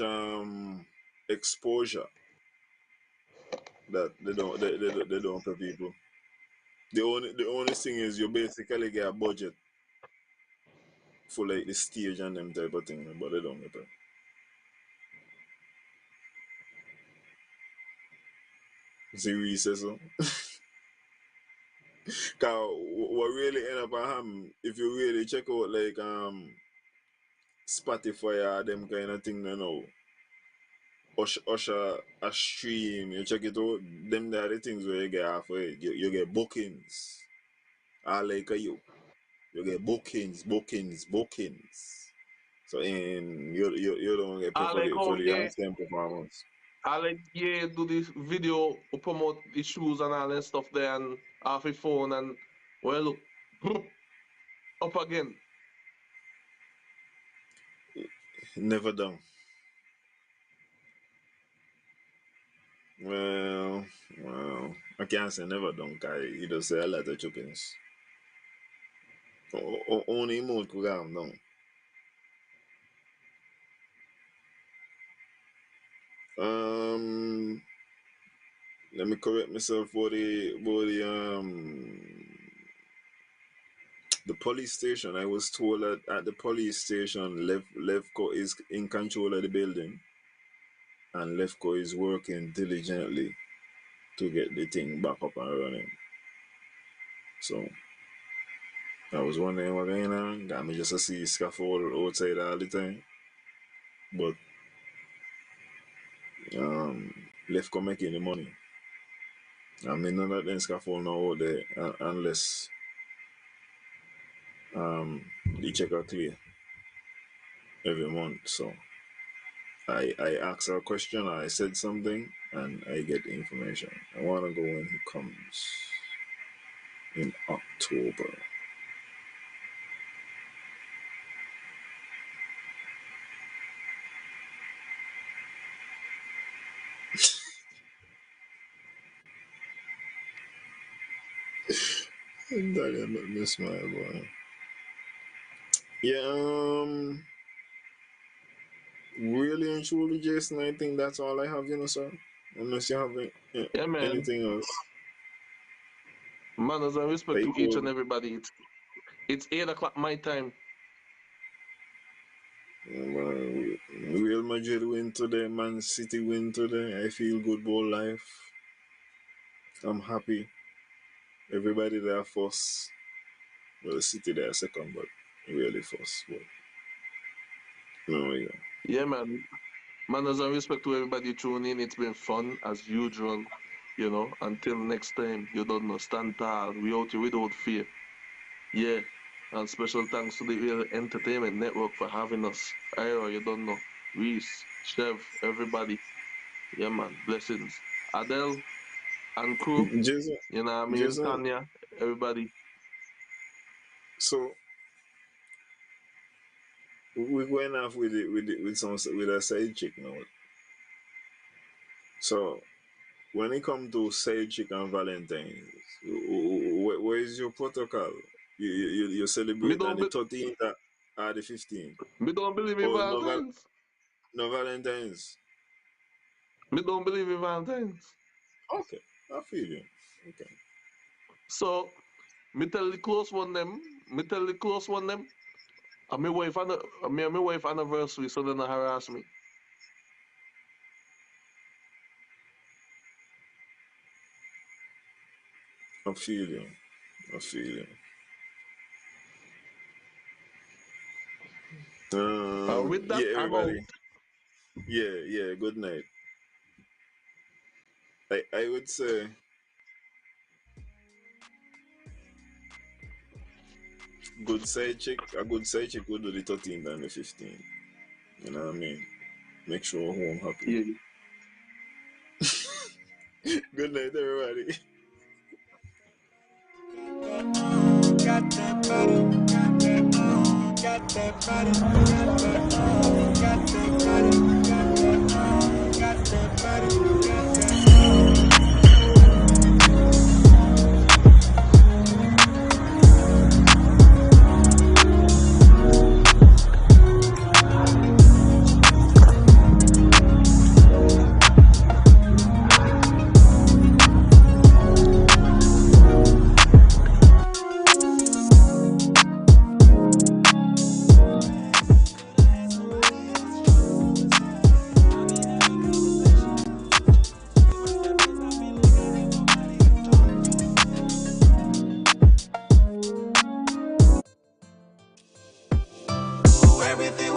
exposure that they don't pay people. The only thing is you basically get a budget for like the stage and them type of thing, but they don't get paid. Ziri says so. Cause what really end up happening if you really check out like Spotify or them kind of thing, you know. Usher a stream, you check it out. Them there are the things where you get halfway. You get bookings. I like you get bookings. So in you don't get paid
I like
for
how
the
yeah,
same performance.
I like yeah do this video promote the shoes and all that stuff there and off his phone and well look up again.
Never done. Well, I can't say never done. Cause you just say a lot of choppings. Only more could have done. Um, Let me correct myself for the police station. I was told that at the police station, Levco is in control of the building, and Levco is working diligently to get the thing back up and running. So I was wondering what going on. Got me just to see scaffold outside all the time, but Levco making the money. I mean, none of them scaffold now out there unless the check are clear every month. So I asked her a question, I said something, and I get the information. I want to go when he comes in October. That make me smile, boy. Yeah, really and truly, Jason, I think that's all I have, sir. Unless you have
Yeah man.
anything else.
Manners and
Are
respect
you
to each
cool?
and everybody. It's 8 o'clock my time.
Real Madrid win today, Man City win today. I feel good about life. I'm happy. Everybody there first. Well, City there second, but really first. But no, yeah.
Yeah man. Manners and respect to everybody tuning in. It's been fun as usual. Until next time, you don't know, stand tall. We out here without fear. Yeah. And special thanks to the Real Entertainment Network for having us. Ira, you don't know. Reese, Chev, everybody. Yeah, man. Blessings. Adele and crew,
Jason,
you know what I mean?
Jason.
Tanya, everybody.
So we're going off with a side chick now. So when it comes to side chick and Valentine's, where is your protocol? You
Me
celebrate on
don't
the
be,
13th or the 15th?
me don't believe in
Oh,
Valentine's.
no Valentine's.
Me don't believe in Valentine's.
Okay, I feel you. Okay.
So me tell the close one them, and my wife anniversary, so they not harass me.
I feel you. I feel you.
With that,
Yeah,
I'm out.
everybody. Yeah. Good night. I would say a good side chick would do the 13th and the 15th. You know what I mean? Make sure home happy.
Yeah.
Good night, everybody.
Got that body, got that body, got that body, got that body, got that body, got that body, got that body. Somebody else choose.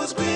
was great.